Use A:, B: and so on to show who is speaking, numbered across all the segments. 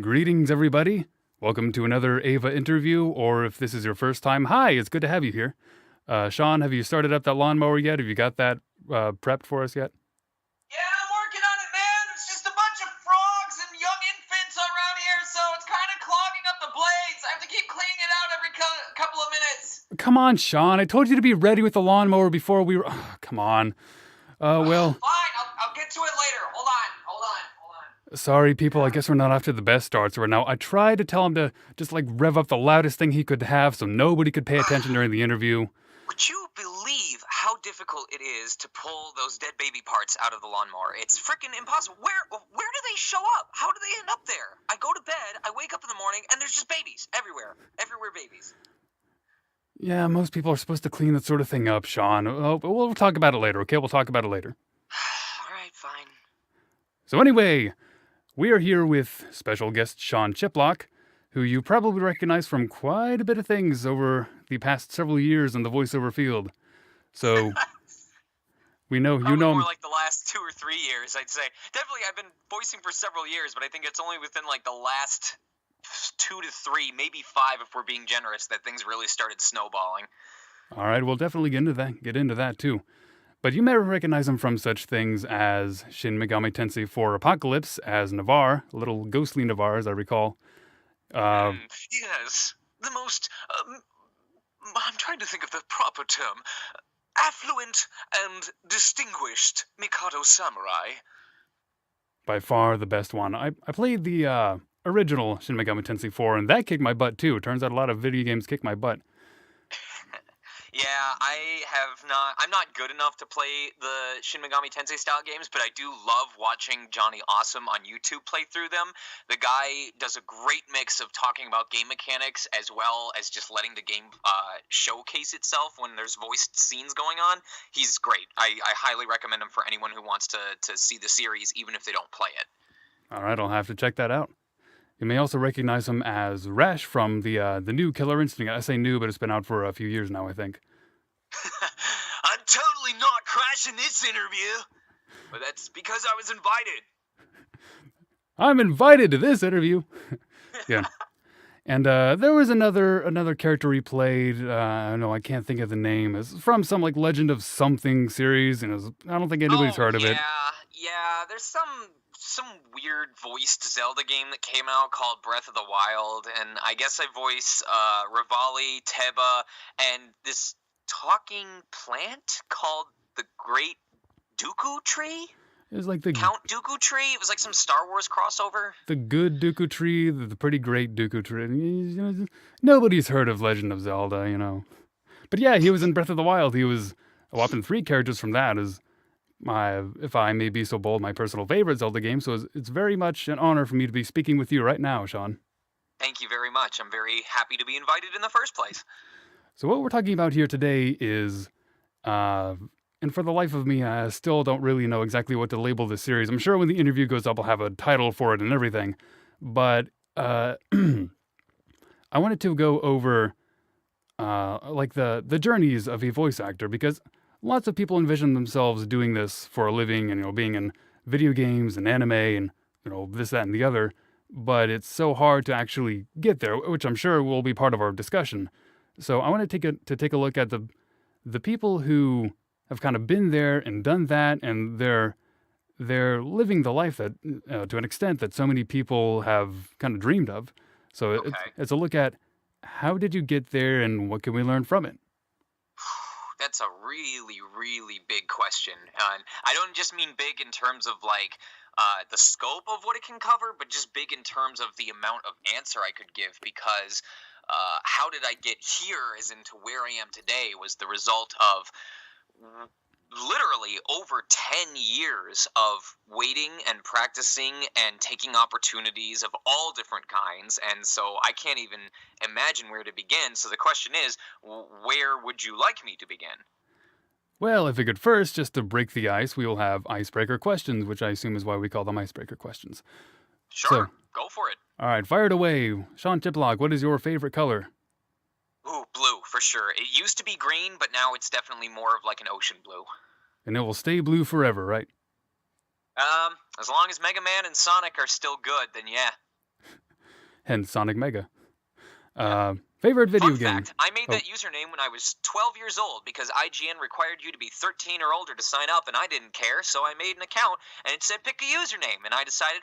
A: Greetings, everybody. Welcome to another AVA interview, or if this is your first time, hi, it's good to have you here. Sean, have you started up that lawnmower yet? Have you got that prepped for us yet?
B: Yeah, I'm working on it, man. It's just a bunch of frogs and young infants around here, so it's kind of clogging up the blades. I have to keep cleaning it out every couple of minutes.
A: Come on, Sean. I told you to be ready with the lawnmower before we were. Come on. Well,
B: Fine, I'll get to it later. Hold on.
A: sorry, people. I guess we're not off to the best starts right now. I tried to tell him to just rev up the loudest thing he could have so nobody could pay attention during the interview.
B: Would you believe how difficult it is to pull those dead baby parts out of the lawnmower? It's freaking impossible. Where do they show up? How do they end up there? I go to bed, I wake up in the morning, and there's just babies everywhere. Everywhere babies.
A: Yeah, most people are supposed to clean that sort of thing up, Sean. Oh, but we'll talk about it later, okay? We'll talk about it later.
B: All right, fine.
A: So anyway, we are here with special guest Sean Chiplock, who you probably recognize from quite a bit of things over the past several years in the voiceover field. So we know
B: Probably
A: you know
B: more
A: him.
B: like the last 2 or 3 years, I'd say. Definitely, I've been voicing for several years, but I think it's only within like the last 2 to 3, maybe 5, if we're being generous, that things really started snowballing.
A: All right, we'll definitely get into that too. But you may recognize him from such things as Shin Megami Tensei 4 Apocalypse as Navarre, a little ghostly Navarre, as I recall.
B: Yes, the most. I'm trying to think of the proper term. Affluent and distinguished Mikado samurai.
A: By far the best one. I played the original Shin Megami Tensei 4, and that kicked my butt too. It turns out a lot of video games kick my butt.
B: Yeah, I'm not good enough to play the Shin Megami Tensei style games, but I do love watching Johnny Awesome on YouTube play through them. The guy does a great mix of talking about game mechanics as well as just letting the game showcase itself when there's voiced scenes going on. He's great. I highly recommend him for anyone who wants to see the series, even if they don't play it.
A: All right, I'll have to check that out. You may also recognize him as Rash from the new Killer Instinct. I say new, but it's been out for a few years now, I think.
B: I'm totally not crashing this interview, but that's because I was invited.
A: I'm invited to this interview. Yeah. And there was another character he played. I can't think of the name. It's from some Legend of something series, and I don't think anybody's heard of it.
B: Yeah. There's some weird voiced Zelda game that came out called Breath of the Wild, and I guess I voice Revali, Teba, and this talking plant called the Great Dooku Tree.
A: It was like the
B: Count Dooku Tree. It was like some Star Wars crossover.
A: The good Deku Tree, the pretty great Deku Tree. Nobody's heard of Legend of Zelda, But yeah, he was in Breath of the Wild. He was a whopping 3 characters from that as if I may be so bold, my personal favorite Zelda game. So it's very much an honor for me to be speaking with you right now, Sean.
B: Thank you very much. I'm very happy to be invited in the first place.
A: So what we're talking about here today is, and for the life of me, I still don't really know exactly what to label this series. I'm sure when the interview goes up, I'll have a title for it and everything. But I wanted to go over the journeys of a voice actor, because lots of people envision themselves doing this for a living and being in video games and anime and this, that, and the other. But it's so hard to actually get there, which I'm sure will be part of our discussion. So I want to take a look at the people who have kind of been there and done that, and they're living the life that to an extent that so many people have kind of dreamed of. So
B: Okay.
A: it's a look at how did you get there and what can we learn from it?
B: That's a really, really big question. And I don't just mean big in terms of the scope of what it can cover, but just big in terms of the amount of answer I could give, because how did I get here as into where I am today was the result of literally over 10 years of waiting and practicing and taking opportunities of all different kinds. And so I can't even imagine where to begin. So the question is, where would you like me to begin?
A: Well, I figured first, just to break the ice, we will have icebreaker questions, which I assume is why we call them icebreaker questions.
B: Sure, go for it.
A: All right, fire it away. Sean Chiplock, what is your favorite color?
B: Ooh, blue, for sure. It used to be green, but now it's definitely more of like an ocean blue.
A: And it will stay blue forever, right?
B: As long as Mega Man and Sonic are still good, then yeah.
A: hence Sonic Mega. Favorite video
B: Fun
A: game?
B: fact, I made
A: Oh.
B: that username when I was 12 years old because IGN required you to be 13 or older to sign up, and I didn't care, so I made an account, and it said pick a username, and I decided,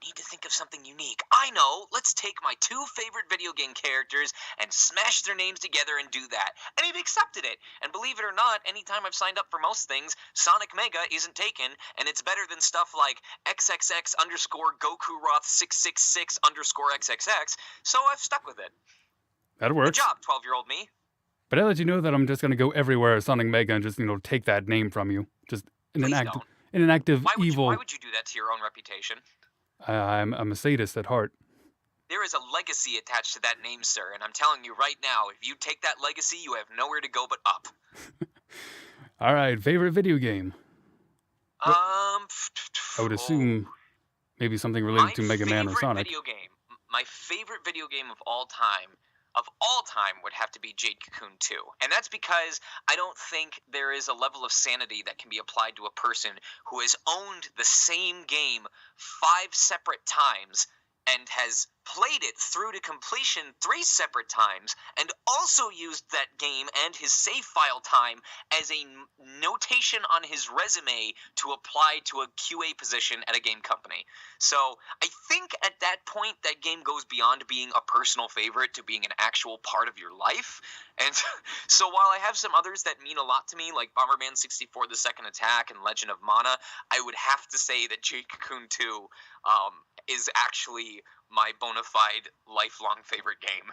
B: need to think of something unique. I know, let's take my 2 favorite video game characters and smash their names together and do that. And he accepted it. And believe it or not, anytime I've signed up for most things, Sonic Mega isn't taken, and it's better than stuff like XXX underscore Goku Roth 666 underscore XXX, so I've stuck with it.
A: That
B: Good
A: works.
B: job, 12-year-old me.
A: But I let you know that I'm just going to go everywhere as Sonic Mega and just, take that name from you. Just in
B: Please
A: an
B: don't.
A: active
B: Why
A: evil.
B: would you do that to your own reputation?
A: I'm a sadist at heart.
B: There is a legacy attached to that name, sir, and I'm telling you right now, if you take that legacy, you have nowhere to go but up.
A: All right, favorite video game? I would
B: oh,
A: assume maybe something related to Mega Man or Sonic.
B: My favorite video game of all time would have to be Jade Cocoon 2. And that's because I don't think there is a level of sanity that can be applied to a person who has owned the same game 5 separate times and has played it through to completion 3 separate times, and also used that game and his save file time as a notation on his resume to apply to a QA position at a game company. So I think at that point that game goes beyond being a personal favorite to being an actual part of your life. And so while I have some others that mean a lot to me, like Bomberman 64 The Second Attack and Legend of Mana, I would have to say that Jade Cocoon 2 is actually my bona fide lifelong favorite game.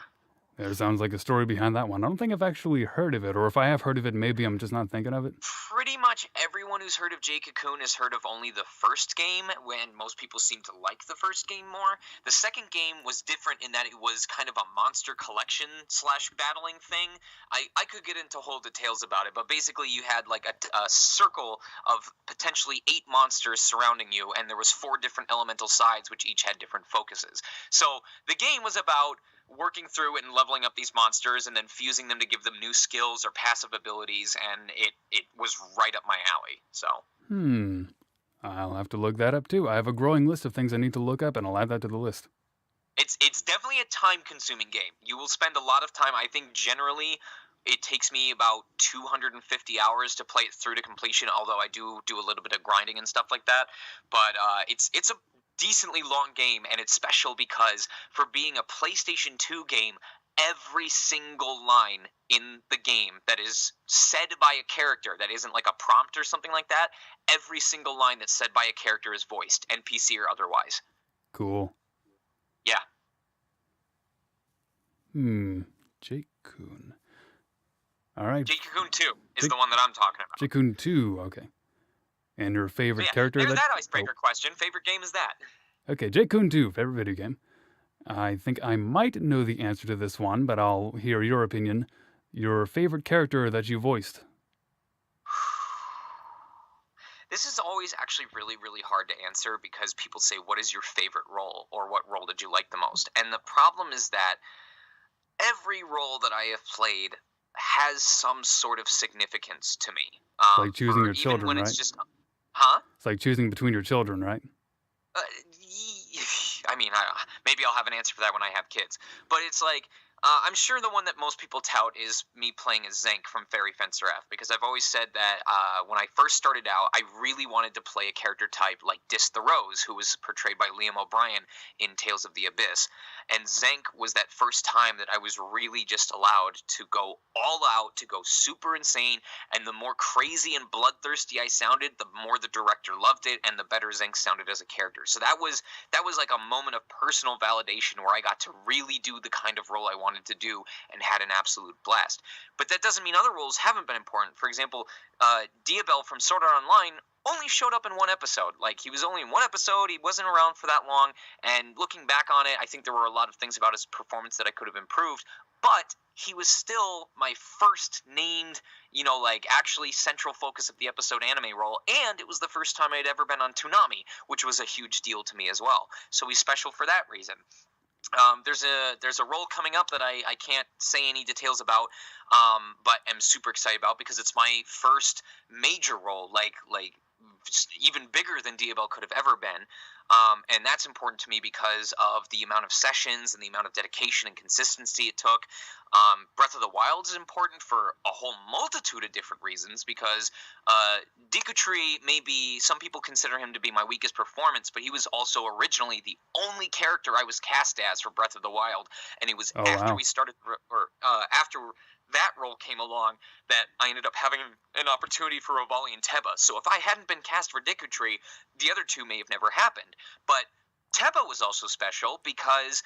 A: There sounds like a story behind that one. I don't think I've actually heard of it, or if I have heard of it, maybe I'm just not thinking of it.
B: Pretty much everyone who's heard of Jade Cocoon has heard of only the first game, when most people seem to like the first game more. The second game was different in that it was kind of a monster collection / battling thing. I could get into whole details about it, but basically you had like a circle of potentially 8 monsters surrounding you, and there was 4 different elemental sides which each had different focuses. So the game was about working through it and leveling up these monsters and then fusing them to give them new skills or passive abilities, and it was right up my alley. So
A: I'll have to look that up too. I have a growing list of things I need to look up, and I'll add that to the list.
B: It's definitely a time-consuming game. You will spend a lot of time. I think generally it takes me about 250 hours to play it through to completion, although I do a little bit of grinding and stuff like that. But it's a decently long game, and it's special because for being a PlayStation 2 game, every single line in the game that is said by a character that isn't like a prompt or something like that, every single line that's said by a character is voiced, NPC or otherwise.
A: Cool.
B: Yeah.
A: Jade Cocoon. All right.
B: Jade Cocoon 2 is the one that I'm talking about.
A: Jade Cocoon 2, okay. And your favorite character?
B: There's that icebreaker question. Favorite game is that?
A: Okay, Jade Cocoon 2, favorite video game. I think I might know the answer to this one, but I'll hear your opinion. Your favorite character that you voiced?
B: This is always actually really, really hard to answer because people say, what is your favorite role, or what role did you like the most? And the problem is that every role that I have played has some sort of significance to me.
A: Like choosing your children,
B: when
A: right?
B: It's just, huh?
A: It's like choosing between your children, right?
B: I mean, maybe I'll have an answer for that when I have kids. But it's like, I'm sure the one that most people tout is me playing as Zenke from Fairy Fencer F, because I've always said that when I first started out, I really wanted to play a character type like Dis the Rose, who was portrayed by Liam O'Brien in Tales of the Abyss. And Zenke was that first time that I was really just allowed to go all out, to go super insane, and the more crazy and bloodthirsty I sounded, the more the director loved it, and the better Zenke sounded as a character. So that was like a moment of personal validation where I got to really do the kind of role I wanted to do and had an absolute blast. But that doesn't mean other roles haven't been important. For example, Diabel from Sword Art Online only showed up in 1 episode. Like, he was only in 1 episode, he wasn't around for that long, and looking back on it, I think there were a lot of things about his performance that I could have improved, but he was still my first named, actually central focus of the episode anime role, and it was the first time I'd ever been on Toonami, which was a huge deal to me as well. So he's special for that reason. There's a role coming up that I can't say any details about, but am super excited about because it's my first major role, like even bigger than Diabel could have ever been. And that's important to me because of the amount of sessions and the amount of dedication and consistency it took. Breath of the Wild is important for a whole multitude of different reasons because Deku Tree, maybe some people consider him to be my weakest performance, but he was also originally the only character I was cast as for Breath of the Wild, and it was
A: Oh,
B: after
A: wow.
B: we started, or after that role came along, that I ended up having an opportunity for Revali and Teba. So if I hadn't been cast for Deku Tree, the other two may have never happened. But Teba was also special because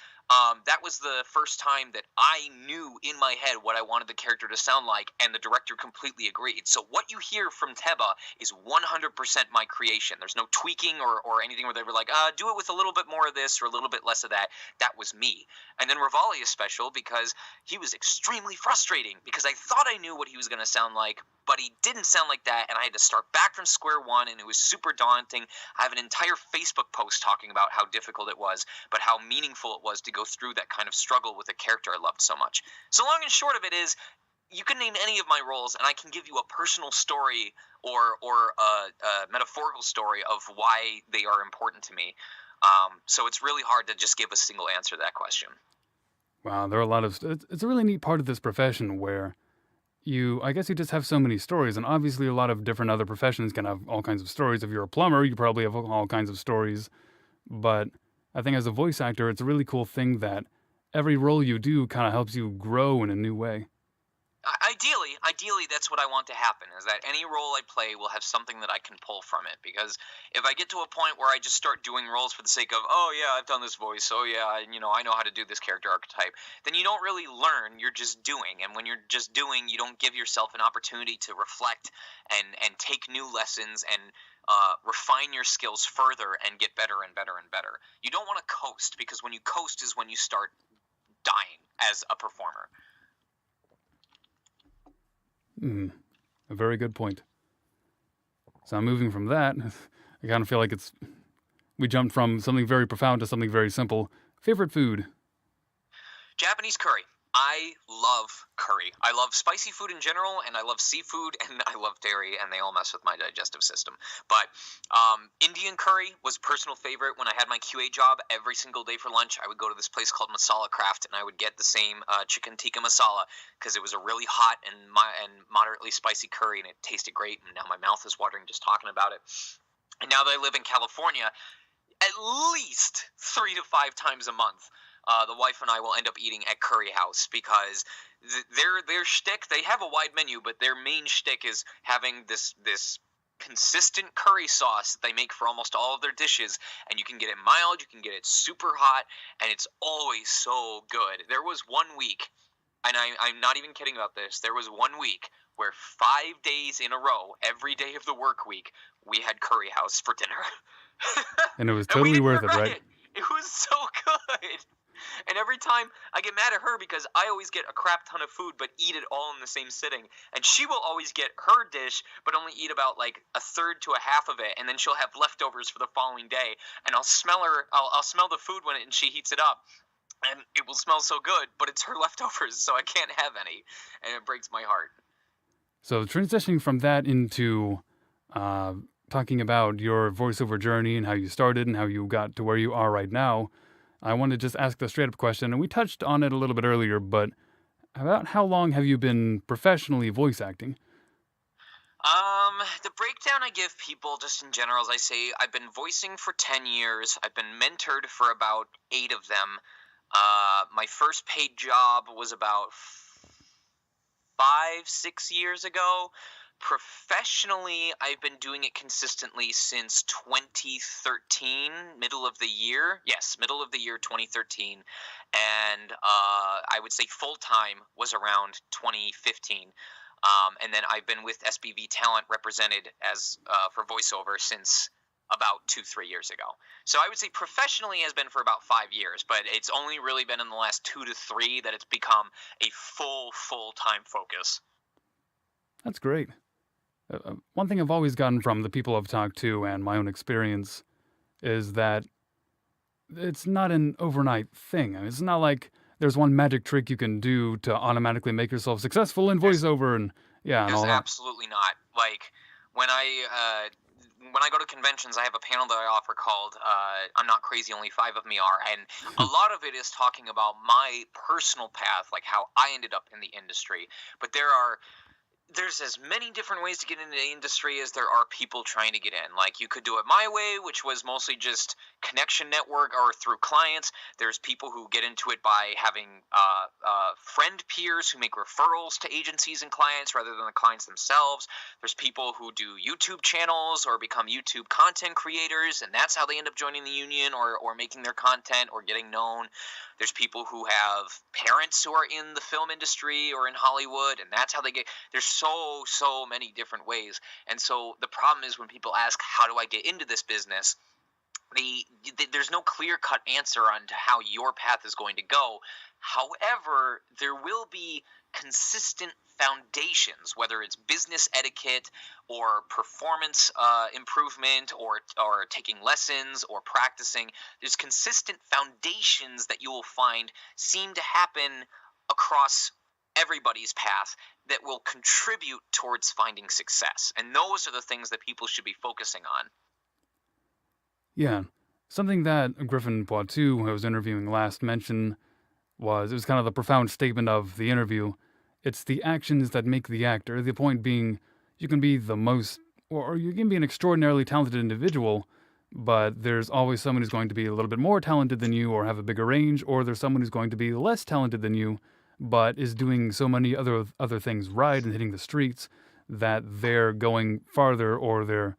B: that was the first time that I knew in my head what I wanted the character to sound like, and the director completely agreed. So what you hear from Teba is 100% my creation. There's no tweaking or anything where they were like, do it with a little bit more of this or a little bit less of that. That was me. And then Revali is special because he was extremely frustrating because I thought I knew what he was going to sound like, but he didn't sound like that, and I had to start back from square one, and it was super daunting. I have an entire Facebook post talking about how difficult it was, but how meaningful it was to go through that kind of struggle with a character I loved so much. So long and short of it is, you can name any of my roles, and I can give you a personal story or a metaphorical story of why they are important to me. So it's really hard to just give a single answer to that question.
A: Wow, there are a lot of. It's a really neat part of this profession where I guess you just have so many stories, and obviously a lot of different other professions can have all kinds of stories. If you're a plumber, you probably have all kinds of stories. But I think as a voice actor, it's a really cool thing that every role you do kind of helps you grow in a new way.
B: Ideally, that's what I want to happen, is that any role I play will have something that I can pull from it. Because if I get to a point where I just start doing roles for the sake of, oh yeah, I've done this voice, oh yeah, I know how to do this character archetype, then you don't really learn, you're just doing. And when you're just doing, you don't give yourself an opportunity to reflect and take new lessons and refine your skills further and get better and better and better. You don't want to coast, because when you coast is when you start dying as a performer.
A: A very good point. So I'm moving from that. I kind of feel like we jumped from something very profound to something very simple. Favorite food?
B: Japanese curry. I love curry. I love spicy food in general, and I love seafood, and I love dairy, and they all mess with my digestive system. But Indian curry was a personal favorite. When I had my QA job, every single day for lunch, I would go to this place called Masala Craft, and I would get the same chicken tikka masala, because it was a really hot and moderately spicy curry, and it tasted great, and now my mouth is watering just talking about it. And now that I live in California, at least 3 to 5 times a month, the wife and I will end up eating at Curry House, because their shtick, they have a wide menu, but their main shtick is having this consistent curry sauce that they make for almost all of their dishes, and you can get it mild, you can get it super hot, and it's always so good. There was one week, and I'm not even kidding about this, there was one week where 5 days in a row, every day of the work week, we had Curry House for dinner.
A: And it was
B: And we
A: totally
B: didn't
A: worth it,
B: regret
A: right?
B: it. It was so good. And every time I get mad at her because I always get a crap ton of food but eat it all in the same sitting. And she will always get her dish but only eat about like a third to a half of it, and then she'll have leftovers for the following day. And I'll smell the food and she heats it up. And it will smell so good, but it's her leftovers, so I can't have any. And it breaks my heart.
A: So transitioning from that into talking about your voiceover journey and how you started and how you got to where you are right now, I want to just ask the straight up question, and we touched on it a little bit earlier, but about how long have you been professionally voice acting?
B: The breakdown I give people just in general is I say I've been voicing for 10 years. I've been mentored for about 8 of them. My first paid job was about 5-6 years ago. Professionally, I've been doing it consistently since 2013, middle of the year. Yes, middle of the year 2013. And I would say full-time was around 2015. And then I've been with SBV Talent represented as for voiceover since about 2-3 years ago. So I would say professionally has been for about 5 years, but it's only really been in the last 2 to 3 that it's become a full-time focus.
A: That's great. One thing I've always gotten from the people I've talked to and my own experience is that it's not an overnight thing. I mean, it's not like there's one magic trick you can do to automatically make yourself successful in voiceover and
B: There's
A: all that.
B: absolutely not. Like when when I go to conventions, I have a panel that I offer called "I'm Not Crazy, Only Five of Me Are," and a lot of it is talking about my personal path, like how I ended up in the industry. But there's as many different ways to get into the industry as there are people trying to get in. Like, you could do it my way, which was mostly just connection network or through clients. There's people who get into it by having friend peers who make referrals to agencies and clients rather than the clients themselves. There's people who do YouTube channels or become YouTube content creators, and that's how they end up joining the union or making their content or getting known. There's people who have parents who are in the film industry or in Hollywood, and that's how they get. There's so many different ways. And so the problem is when people ask, how do I get into this business? There's no clear-cut answer on to how your path is going to go. However, there will be consistent foundations, whether it's business etiquette or performance improvement or taking lessons or practicing. There's consistent foundations that you will find seem to happen across everybody's path that will contribute towards finding success. And those are the things that people should be focusing on.
A: Yeah. Something that Griffin Poitou, who I was interviewing last, mentioned it was kind of the profound statement of the interview. It's the actions that make the actor. The point being, you can be the most, or you can be an extraordinarily talented individual, but there's always someone who's going to be a little bit more talented than you or have a bigger range, or there's someone who's going to be less talented than you, but is doing so many other things right and hitting the streets that they're going farther, or they're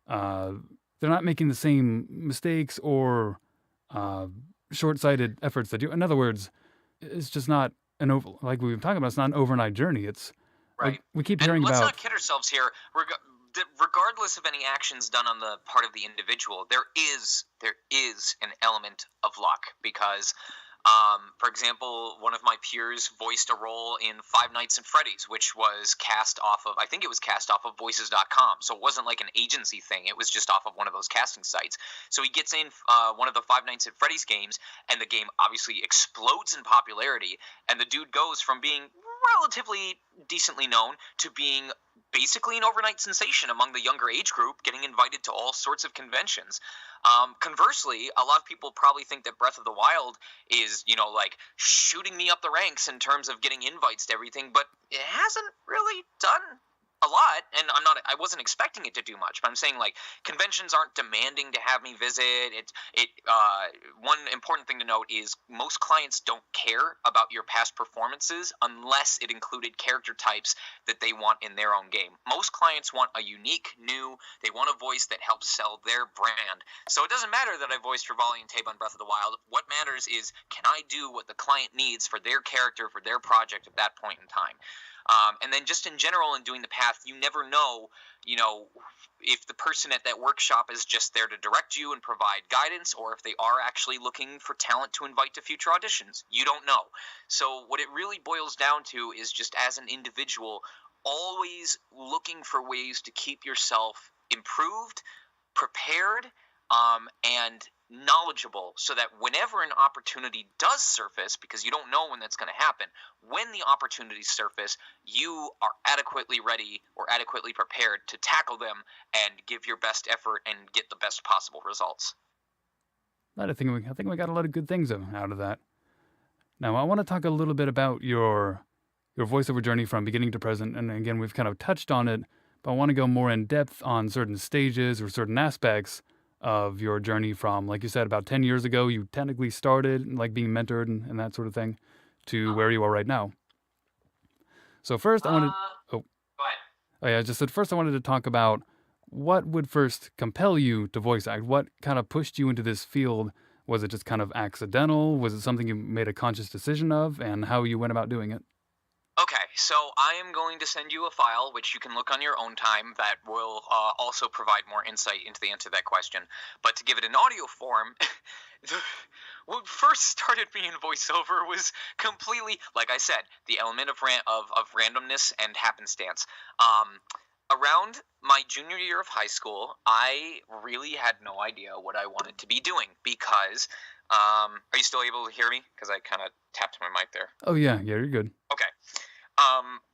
A: not making the same mistakes or short-sighted efforts that you. In other words, it's just not like we've been talking about. It's not an overnight journey. It's
B: right.
A: Like we keep
B: and
A: hearing
B: let's
A: about.
B: Let's not kid ourselves here. Regardless of any actions done on the part of the individual, there is an element of luck because. For example, one of my peers voiced a role in Five Nights at Freddy's, which was cast off of, I think it was cast off of voices.com. So it wasn't like an agency thing. It was just off of one of those casting sites. So he gets in one of the Five Nights at Freddy's games, and the game obviously explodes in popularity. And the dude goes from being relatively decently known to being basically an overnight sensation among the younger age group, getting invited to all sorts of conventions. Conversely, a lot of people probably think that Breath of the Wild is, like shooting me up the ranks in terms of getting invites to everything, but it hasn't really done a lot, and I wasn't expecting it to do much, but I'm saying, like, conventions aren't demanding to have me visit. One important thing to note is most clients don't care about your past performances unless it included character types that they want in their own game. Most clients want a unique, they want a voice that helps sell their brand. So it doesn't matter that I voiced Revali and Teba in Breath of the Wild. What matters is, can I do what the client needs for their character, for their project at that point in time? And then just in general in doing the path, you never know, if the person at that workshop is just there to direct you and provide guidance, or if they are actually looking for talent to invite to future auditions. You don't know. So what it really boils down to is just as an individual, always looking for ways to keep yourself improved, prepared, and knowledgeable, so that whenever an opportunity does surface, because you don't know when that's going to happen, when the opportunities surface, you are adequately ready or adequately prepared to tackle them and give your best effort and get the best possible results.
A: I think we got a lot of good things out of that. Now, I want to talk a little bit about your voiceover journey from beginning to present, and again, we've kind of touched on it, but I want to go more in depth on certain stages or certain aspects of your journey from, like you said, about 10 years ago, you technically started like being mentored and that sort of thing, to where you are right now. So first I wanted...
B: Go ahead.
A: Oh yeah, just at first I wanted to talk about what would first compel you to voice act. What kind of pushed you into this field? Was it just kind of accidental? Was it something you made a conscious decision of, and how you went about doing it?
B: Okay, so I am going to send you a file, which you can look on your own time, that will also provide more insight into the answer to that question. But to give it an audio form, what first started me in voiceover was completely, like I said, the element of randomness and happenstance. Around my junior year of high school, I really had no idea what I wanted to be doing because... are you still able to hear me? Because I kind of tapped my mic there.
A: Oh yeah, you're good.
B: Okay.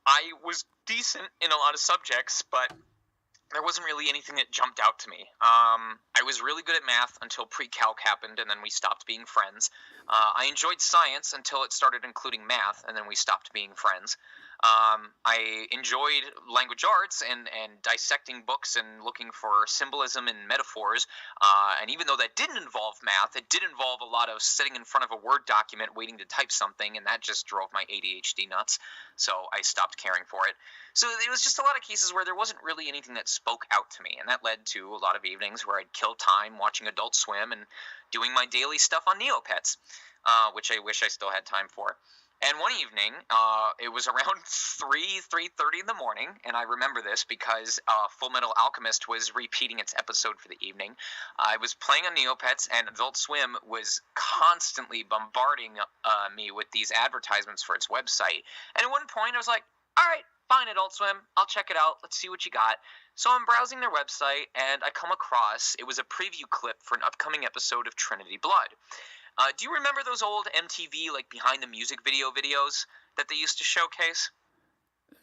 B: I was decent in a lot of subjects, but there wasn't really anything that jumped out to me. I was really good at math until pre-calc happened, and then we stopped being friends. I enjoyed science until it started including math, and then we stopped being friends. I enjoyed language arts and dissecting books and looking for symbolism and metaphors. And even though that didn't involve math, it did involve a lot of sitting in front of a Word document waiting to type something, and that just drove my ADHD nuts. So I stopped caring for it. So it was just a lot of cases where there wasn't really anything that spoke out to me, and that led to a lot of evenings where I'd kill time watching Adult Swim and doing my daily stuff on Neopets, which I wish I still had time for. And one evening, it was around 3:30 in the morning, and I remember this because Full Metal Alchemist was repeating its episode for the evening. I was playing on Neopets, and Adult Swim was constantly bombarding me with these advertisements for its website. And at one point, I was like, all right, fine, Adult Swim, I'll check it out. Let's see what you got. So I'm browsing their website, and I come across, it was a preview clip for an upcoming episode of Trinity Blood. Do you remember those old MTV, like, behind the music videos that they used to showcase?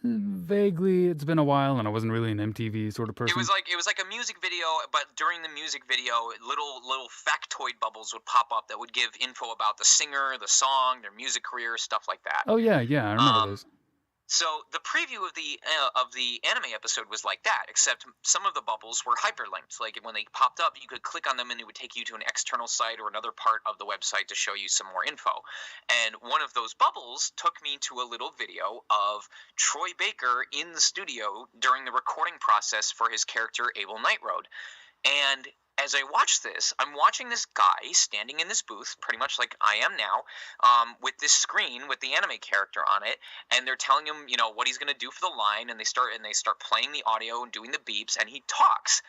A: Vaguely, it's been a while, and I wasn't really an MTV sort of person.
B: It was like a music video, but during the music video, little factoid bubbles would pop up that would give info about the singer, the song, their music career, stuff like that.
A: Oh yeah, I remember those.
B: So the preview of the anime episode was like that, except some of the bubbles were hyperlinked. Like when they popped up, you could click on them and it would take you to an external site or another part of the website to show you some more info. And one of those bubbles took me to a little video of Troy Baker in the studio during the recording process for his character Abel Nightroad. And as I watch this, I'm watching this guy standing in this booth, pretty much like I am now, with this screen with the anime character on it, and they're telling him, what he's going to do for the line, and they start playing the audio and doing the beeps, and he talks.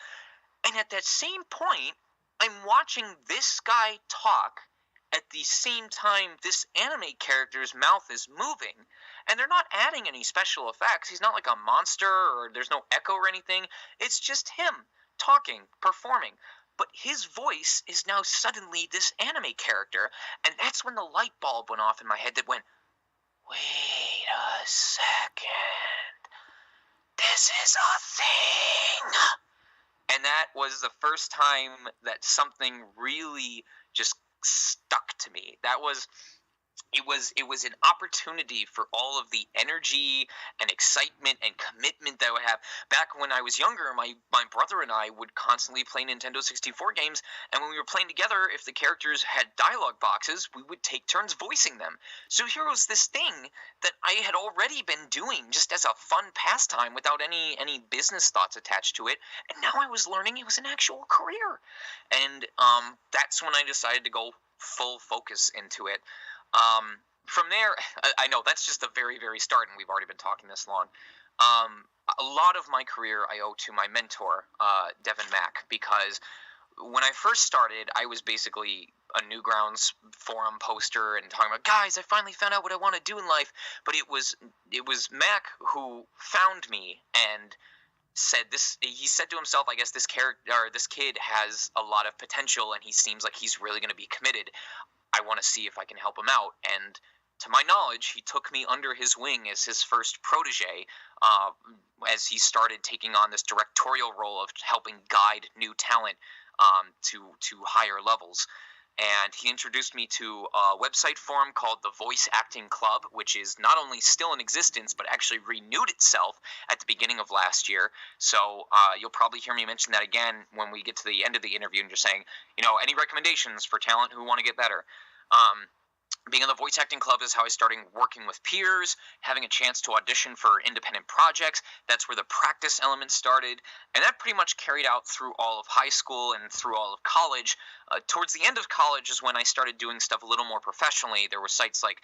B: And at that same point, I'm watching this guy talk at the same time this anime character's mouth is moving, and they're not adding any special effects. He's not like a monster, or there's no echo or anything. It's just him talking, performing. But his voice is now suddenly this anime character, and that's when the light bulb went off in my head that went, wait a second, this is a thing. And that was the first time that something really just stuck to me. It was an opportunity for all of the energy and excitement and commitment that I would have. Back when I was younger, my brother and I would constantly play Nintendo 64 games, and when we were playing together, if the characters had dialogue boxes, we would take turns voicing them. So here was this thing that I had already been doing just as a fun pastime without any business thoughts attached to it, and now I was learning it was an actual career. And that's when I decided to go full focus into it. From there, I know that's just the very, very start, and we've already been talking this long. A lot of my career I owe to my mentor, Devin Mack, because when I first started, I was basically a Newgrounds forum poster and talking about, guys, I finally found out what I want to do in life. But it was Mack who found me and said this. He said to himself, I guess this kid has a lot of potential, and he seems like he's really going to be committed. I want to see if I can help him out. And to my knowledge, he took me under his wing as his first protege, as he started taking on this directorial role of helping guide new talent to higher levels. And he introduced me to a website forum called the Voice Acting Club, which is not only still in existence, but actually renewed itself at the beginning of last year. So you'll probably hear me mention that again when we get to the end of the interview and just saying, any recommendations for talent who want to get better. Being in the Voice Acting Club is how I started working with peers, having a chance to audition for independent projects. That's where the practice element started, and that pretty much carried out through all of high school and through all of college. Towards the end of college is when I started doing stuff a little more professionally. There were sites like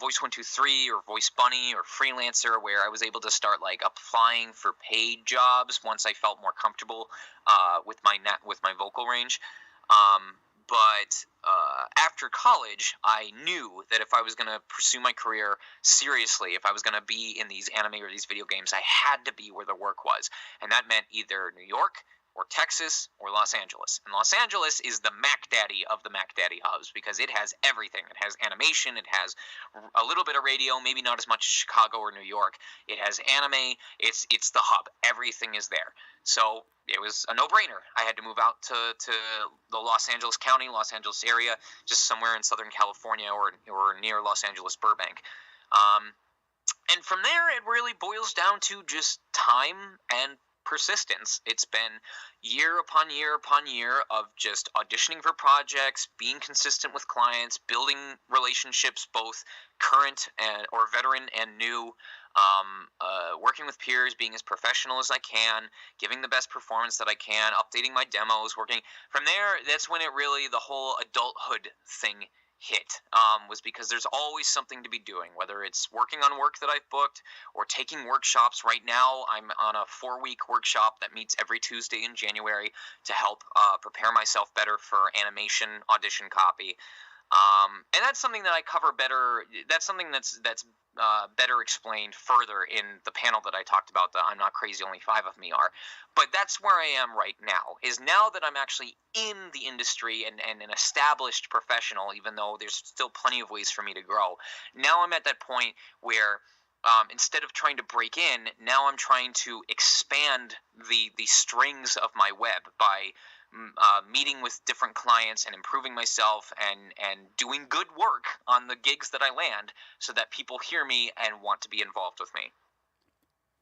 B: Voice123 or Voice Bunny or Freelancer where I was able to start applying for paid jobs once I felt more comfortable with my vocal range. But after college, I knew that if I was going to pursue my career seriously, if I was going to be in these anime or these video games, I had to be where the work was. And that meant either New York, or Texas, or Los Angeles. And Los Angeles is the Mac Daddy of the Mac Daddy hubs because it has everything. It has animation, it has a little bit of radio, maybe not as much as Chicago or New York. It has anime, it's the hub. Everything is there. So it was a no-brainer. I had to move out to the Los Angeles County, Los Angeles area, just somewhere in Southern California or near Los Angeles, Burbank. And from there, it really boils down to just time and persistence. It's been year upon year upon year of just auditioning for projects, being consistent with clients, building relationships, both current or veteran and new, working with peers, being as professional as I can, giving the best performance that I can, updating my demos, working. From there, that's when it really, the whole adulthood thing hit, was because there's always something to be doing, whether it's working on work that I've booked or taking workshops. Right now, I'm on a 4-week workshop that meets every Tuesday in January to help prepare myself better for animation audition copy. And that's something that I cover better. That's something that's better explained further in the panel that I talked about, the I'm Not Crazy, Only 5 of Me Are. But that's where I am right now, is now that I'm actually in the industry and an established professional, even though there's still plenty of ways for me to grow. Now I'm at that point where instead of trying to break in, now I'm trying to expand the strings of my web by meeting with different clients and improving myself and doing good work on the gigs that I land so that people hear me and want to be involved with me.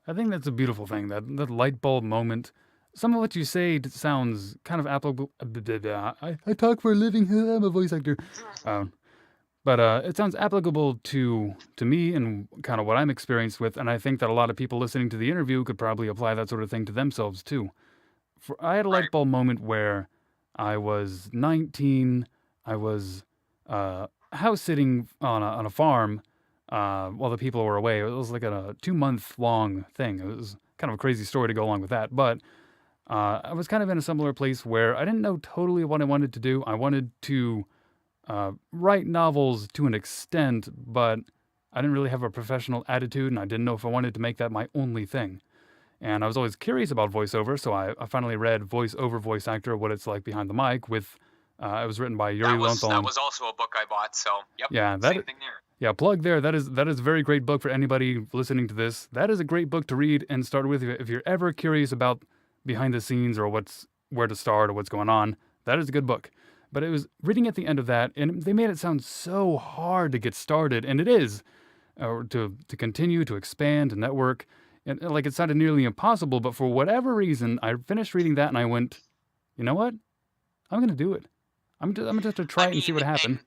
A: I think that's a beautiful thing, that light bulb moment. Some of what you say sounds kind of applicable. I talk for a living. I'm a voice actor. But it sounds applicable to me and kind of what I'm experienced with, and I think that a lot of people listening to the interview could probably apply that sort of thing to themselves too. I had a light bulb moment where I was 19. I was house sitting on a farm while the people were away. It was like a 2-month long thing. It was kind of a crazy story to go along with that. But I was kind of in a similar place where I didn't know totally what I wanted to do. I wanted to write novels to an extent, but I didn't really have a professional attitude, and I didn't know if I wanted to make that my only thing. And I was always curious about voiceover, so I finally read Voice Actor, What It's Like Behind the Mic, with, it was written by Yuri Lowenthal.
B: That was also a book I bought, so, yep,
A: yeah,
B: same thing there.
A: Yeah, plug there. That is a very great book for anybody listening to this. That is a great book to read and start with if you're ever curious about behind the scenes or where to start or what's going on. That is a good book. But it was reading at the end of that, and they made it sound so hard to get started, and it is, to continue, to expand, to network. And like it sounded nearly impossible, but for whatever reason, I finished reading that and I went, you know what? I'm going to do it. I'm just going to try it and see what happens.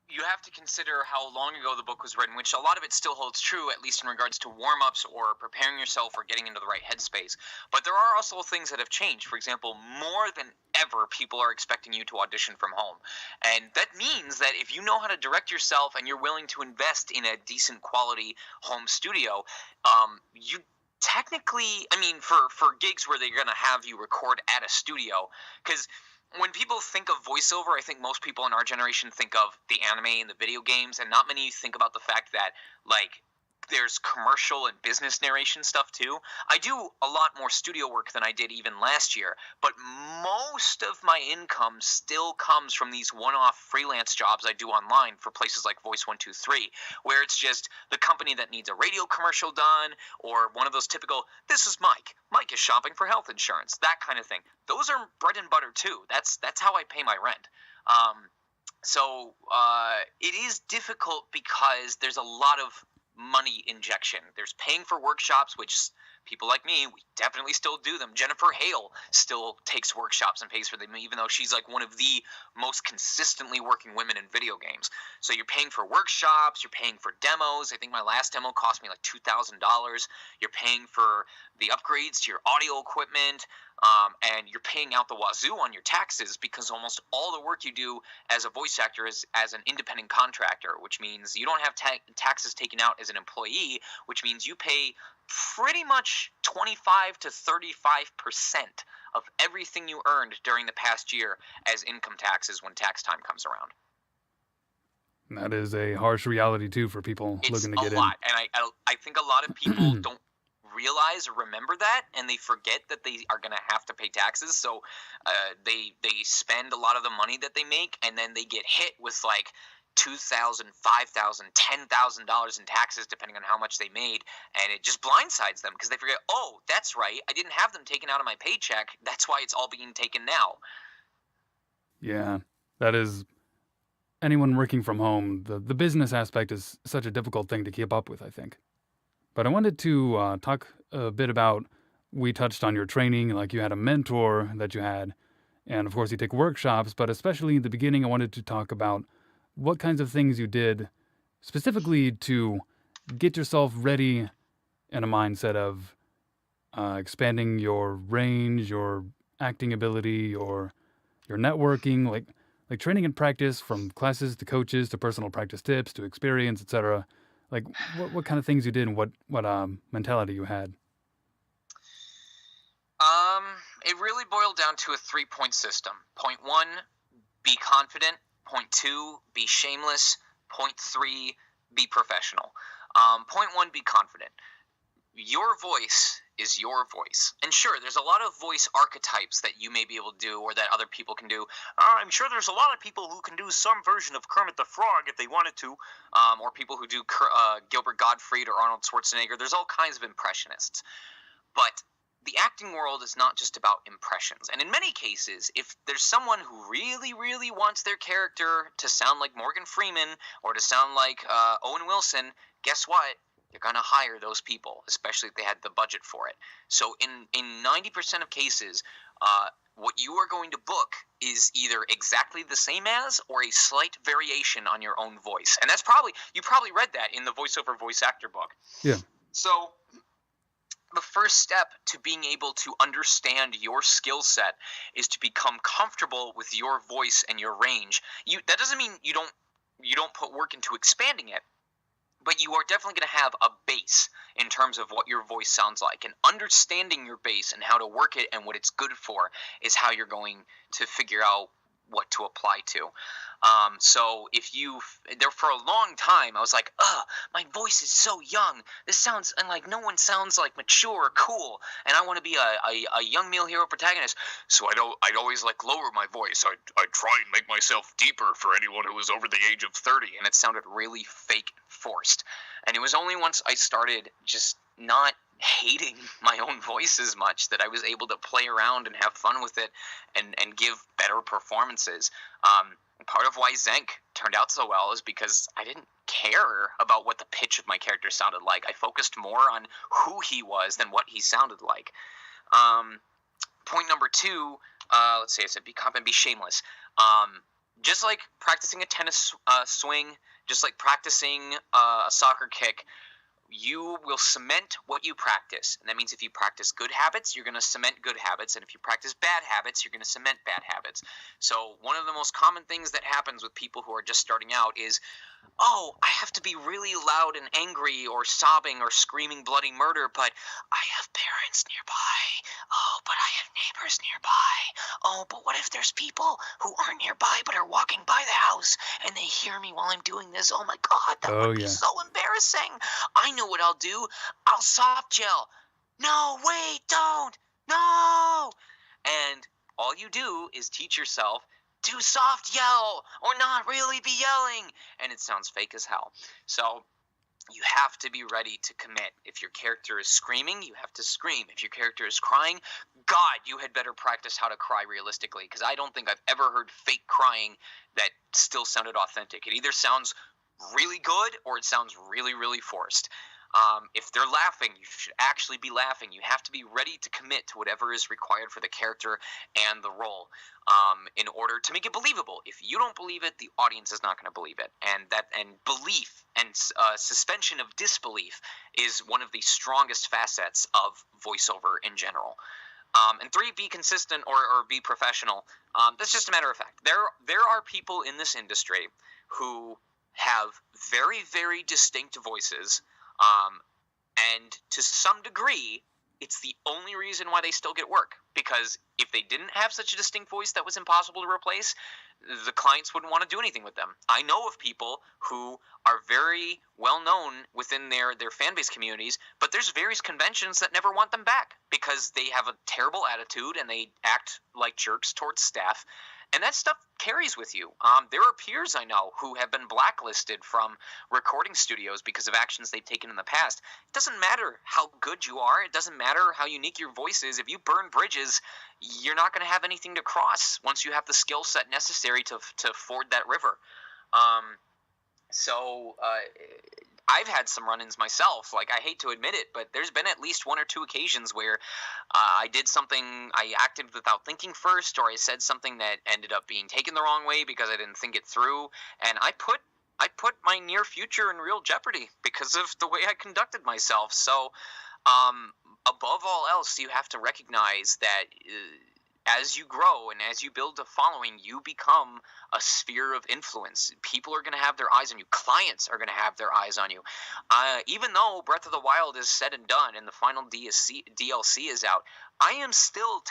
B: You have to consider how long ago the book was written, which a lot of it still holds true, at least in regards to warm-ups or preparing yourself or getting into the right headspace. But there are also things that have changed. For example, more than ever, people are expecting you to audition from home. And that means that if you know how to direct yourself and you're willing to invest in a decent quality home studio, you technically, I mean, for gigs where they're going to have you record at a studio, because when people think of voiceover, I think most people in our generation think of the anime and the video games, and not many think about the fact that, like, there's commercial and business narration stuff too. I do a lot more studio work than I did even last year, but most of my income still comes from these one-off freelance jobs I do online for places like Voice123, where it's just the company that needs a radio commercial done, or one of those typical, this is Mike. Mike is shopping for health insurance, that kind of thing. Those are bread and butter too. That's how I pay my rent. So it is difficult because there's a lot of money injection. There's paying for workshops, which people like me, we definitely still do them. Jennifer Hale still takes workshops and pays for them, even though she's like one of the most consistently working women in video games. So you're paying for workshops, you're paying for demos. I think my last demo cost me like $2,000. You're paying for the upgrades to your audio equipment, and you're paying out the wazoo on your taxes, because almost all the work you do as a voice actor is as an independent contractor, which means you don't have taxes taken out as an employee, which means you pay pretty much 25 to 35% of everything you earned during the past year as income taxes when tax time comes around.
A: That is a harsh reality too for people looking to get in.
B: It's a lot, and I think a lot of people don't realize or remember that, and they forget that they are going to have to pay taxes. So they spend a lot of the money that they make, and then they get hit with like $2,000, $5,000, $10,000 in taxes, depending on how much they made, and it just blindsides them because they forget, oh, that's right, I didn't have them taken out of my paycheck. That's why it's all being taken now.
A: Yeah, that is anyone working from home. The business aspect is such a difficult thing to keep up with, I think. But I wanted to talk a bit about. We touched on your training, like you had a mentor that you had, and of course you take workshops. But especially in the beginning, I wanted to talk about what kinds of things you did specifically to get yourself ready in a mindset of expanding your range, your acting ability, your networking, like training and practice from classes to coaches to personal practice tips to experience, etc. Like what kind of things you did and what mentality you had.
B: It really boiled down to a 3-point system. Point 1, be confident. Point 2, be shameless. Point 3, be professional. Point 1, be confident. Your voice is your voice. And sure, there's a lot of voice archetypes that you may be able to do or that other people can do. I'm sure there's a lot of people who can do some version of Kermit the Frog if they wanted to, or people who do Gilbert Gottfried or Arnold Schwarzenegger. There's all kinds of impressionists. But the acting world is not just about impressions. And in many cases, if there's someone who really, really wants their character to sound like Morgan Freeman or to sound like Owen Wilson, guess what? They're going to hire those people, especially if they had the budget for it. So in 90% of cases, what you are going to book is either exactly the same as or a slight variation on your own voice. And you probably read that in the voiceover voice actor book.
A: Yeah.
B: So the first step to being able to understand your skill set is to become comfortable with your voice and your range. That doesn't mean you don't put work into expanding it, but you are definitely going to have a base in terms of what your voice sounds like. And understanding your base and how to work it and what it's good for is how you're going to figure out what to apply to. So there for a long time, I was like, my voice is so young. This sounds, and like no one sounds like mature or cool. And I want to be a young male hero protagonist. So I'd always like lower my voice. I'd try and make myself deeper for anyone who was over the age of 30. And it sounded really fake and forced. And it was only once I started just not hating my own voice as much that I was able to play around and have fun with it and give better performances. Part of why Zenke turned out so well is because I didn't care about what the pitch of my character sounded like. I focused more on who he was than what he sounded like. Point number 2, let's say I said be confident, be shameless. Just like practicing a tennis swing, just like practicing a soccer kick, you will cement what you practice. And that means if you practice good habits, you're going to cement good habits. And if you practice bad habits, you're going to cement bad habits. So one of the most common things that happens with people who are just starting out is, oh, I have to be really loud and angry or sobbing or screaming bloody murder, but I have parents nearby. Oh, but I have neighbors nearby. Oh, but what if there's people who aren't nearby but are walking by the house and they hear me while I'm doing this? Oh my God, that would be so embarrassing. I know what I'll do. I'll soft gel. No, wait, don't. No. And all you do is teach yourself to soft yell or not really be yelling. And it sounds fake as hell. So you have to be ready to commit. If your character is screaming, you have to scream. If your character is crying, God, you had better practice how to cry realistically, because I don't think I've ever heard fake crying that still sounded authentic. It either sounds really good or it sounds really, really forced. If they're laughing, you should actually be laughing. You have to be ready to commit to whatever is required for the character and the role in order to make it believable. If you don't believe it, the audience is not going to believe it. And belief and suspension of disbelief is one of the strongest facets of voiceover in general. And 3, be consistent or be professional. That's just a matter of fact. There are people in this industry who have very, very distinct voices, and to some degree, it's the only reason why they still get work. Because if they didn't have such a distinct voice that was impossible to replace, the clients wouldn't want to do anything with them. I know of people who are very well known within their fan base communities, but there's various conventions that never want them back because they have a terrible attitude and they act like jerks towards staff. And that stuff carries with you. There are peers I know who have been blacklisted from recording studios because of actions they've taken in the past. It doesn't matter how good you are. It doesn't matter how unique your voice is. If you burn bridges, you're not going to have anything to cross once you have the skill set necessary to ford that river. I've had some run-ins myself. Like, I hate to admit it, but there's been at least 1 or 2 occasions where I did something, I acted without thinking first, or I said something that ended up being taken the wrong way because I didn't think it through, and I put my near future in real jeopardy because of the way I conducted myself. So, above all else, you have to recognize that as you grow and as you build a following, you become a sphere of influence. People are going to have their eyes on you. Clients are going to have their eyes on you. Even though Breath of the Wild is said and done and the final DLC is out, I am still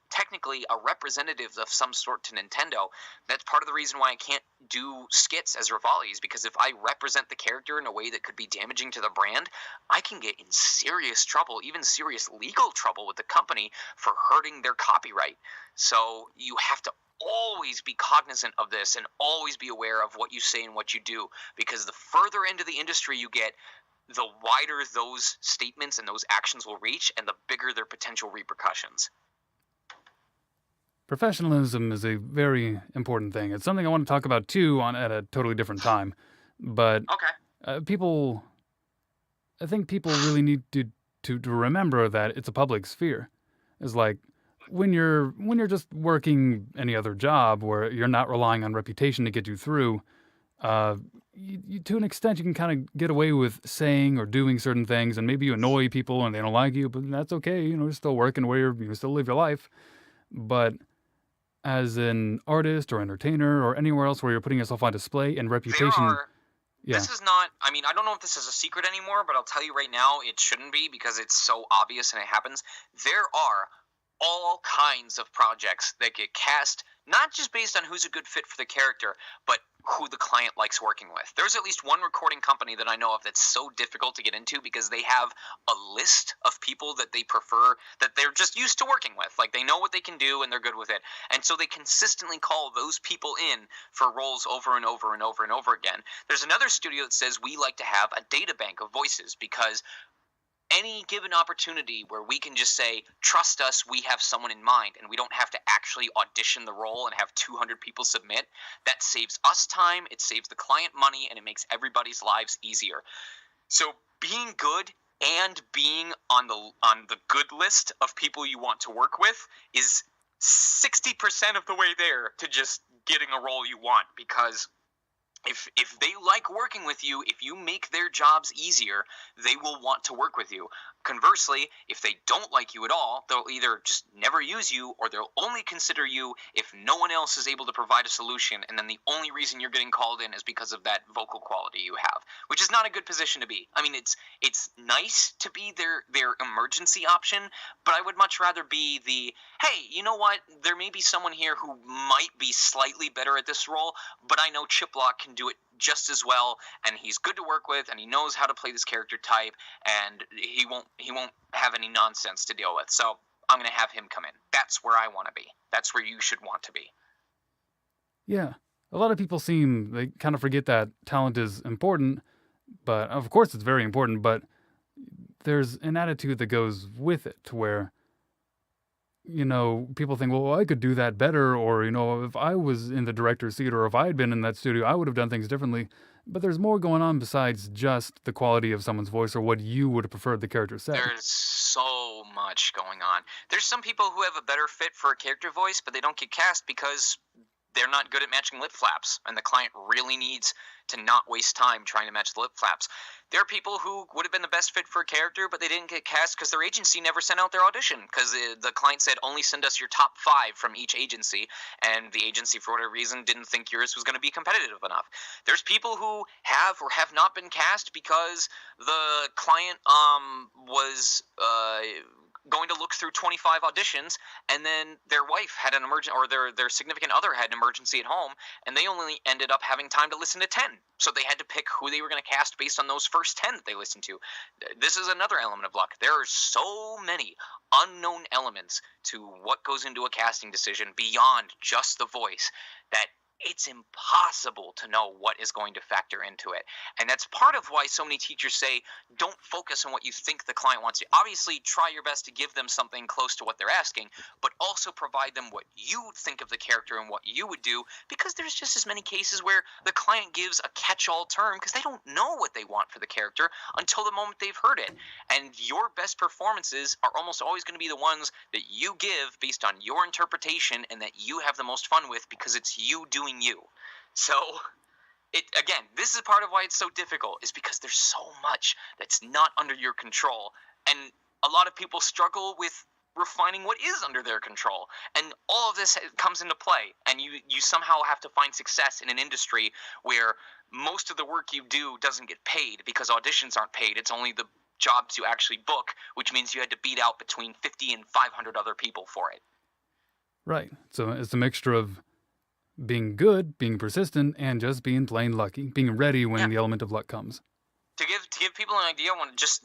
B: technically a representative of some sort to Nintendo. That's part of the reason why I can't do skits as Revali, because if I represent the character in a way that could be damaging to the brand, I can get in serious trouble, even serious legal trouble with the company for hurting their copyright. So you have to always be cognizant of this and always be aware of what you say and what you do, because the further into the industry you get, the wider those statements and those actions will reach, and the bigger their potential repercussions.
A: Professionalism is a very important thing. It's something I want to talk about too at a totally different time. But
B: Okay.
A: I think people really need to remember that it's a public sphere. It's like when you're just working any other job where you're not relying on reputation to get you through. To an extent, you can kind of get away with saying or doing certain things, and maybe you annoy people and they don't like you, but that's okay. You're still working where you still live your life. But as an artist or entertainer or anywhere else where you're putting yourself on display and reputation,
B: This is not, I mean, I don't know if this is a secret anymore, but I'll tell you right now, it shouldn't be because it's so obvious and it happens. There are all kinds of projects that get cast, not just based on who's a good fit for the character, but who the client likes working with. There's at least one recording company that I know of that's so difficult to get into because they have a list of people that they prefer, that they're just used to working with. Like, they know what they can do and they're good with it. And so they consistently call those people in for roles over and over and over and over again. There's another studio that says we like to have a data bank of voices because any given opportunity where we can just say, trust us, we have someone in mind, and we don't have to actually audition the role and have 200 people submit, that saves us time, it saves the client money, and it makes everybody's lives easier. So being good and being on the good list of people you want to work with is 60% of the way there to just getting a role you want, because if they like working with you, if you make their jobs easier, they will want to work with you. Conversely, if they don't like you at all, they'll either just never use you, or they'll only consider you if no one else is able to provide a solution, and then the only reason you're getting called in is because of that vocal quality you have, which is not a good position to be. I mean, it's nice to be their emergency option, but I would much rather be the, hey, you know what, there may be someone here who might be slightly better at this role, but I know Chiplock can do it just as well, and he's good to work with, and he knows how to play this character type, and he won't have any nonsense to deal with. So I'm going to have him come in. That's where I want to be. That's where you should want to be.
A: Yeah. A lot of people they kind of forget that talent is important, but of course it's very important, but there's an attitude that goes with it where, people think, well, I could do that better, or, if I was in the director's seat or if I had been in that studio, I would have done things differently. But there's more going on besides just the quality of someone's voice or what you would have preferred the character said.
B: There's so much going on. There's some people who have a better fit for a character voice, but they don't get cast because they're not good at matching lip flaps, and the client really needs to not waste time trying to match the lip flaps. There are people who would have been the best fit for a character, but they didn't get cast because their agency never sent out their audition, because the client said only send us your top 5 from each agency, and the agency, for whatever reason, didn't think yours was going to be competitive enough. There's people who have or have not been cast because the client was going to look through 25 auditions, and then their wife had an emergency, or their significant other had an emergency at home, and they only ended up having time to listen to 10. So they had to pick who they were going to cast based on those first 10 that they listened to. This is another element of luck. There are so many unknown elements to what goes into a casting decision beyond just the voice that it's impossible to know what is going to factor into it. And that's part of why so many teachers say, don't focus on what you think the client wants. Obviously, try your best to give them something close to what they're asking, but also provide them what you think of the character and what you would do, because there's just as many cases where the client gives a catch-all term because they don't know what they want for the character until the moment they've heard it. And your best performances are almost always going to be the ones that you give based on your interpretation and that you have the most fun with, because it's you doing you. So again, this is part of why it's so difficult, is because there's so much that's not under your control, and a lot of people struggle with refining what is under their control, and all of this comes into play, and you somehow have to find success in an industry where most of the work you do doesn't get paid because auditions aren't paid. It's only the jobs you actually book, which means you had to beat out between 50 and 500 other people for it.
A: Right. So it's a mixture of being good, being persistent, and just being plain lucky, being ready when the element of luck comes.
B: To give people an idea,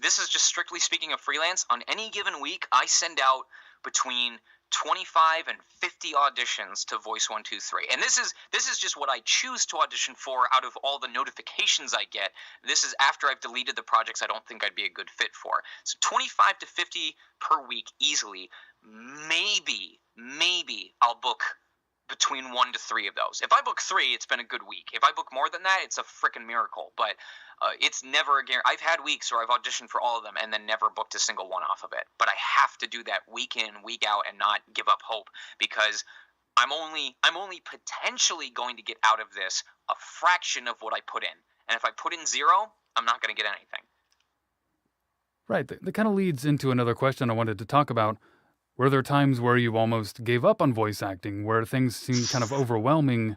B: this is just strictly speaking of freelance, on any given week, I send out between 25 and 50 auditions to Voice 123. And this is just what I choose to audition for out of all the notifications I get. This is after I've deleted the projects I don't think I'd be a good fit for. So 25 to 50 per week easily. Maybe I'll book between 1 to 3 of those. If I book 3, it's been a good week. If I book more than that, it's a freaking miracle. But it's never a guarantee. I've had weeks where I've auditioned for all of them and then never booked a single one off of it. But I have to do that week in, week out, and not give up hope, because I'm only potentially going to get out of this a fraction of what I put in. And if I put in 0, I'm not going to get anything.
A: Right. That kind of leads into another question I wanted to talk about. Were there times where you almost gave up on voice acting, where things seemed kind of overwhelming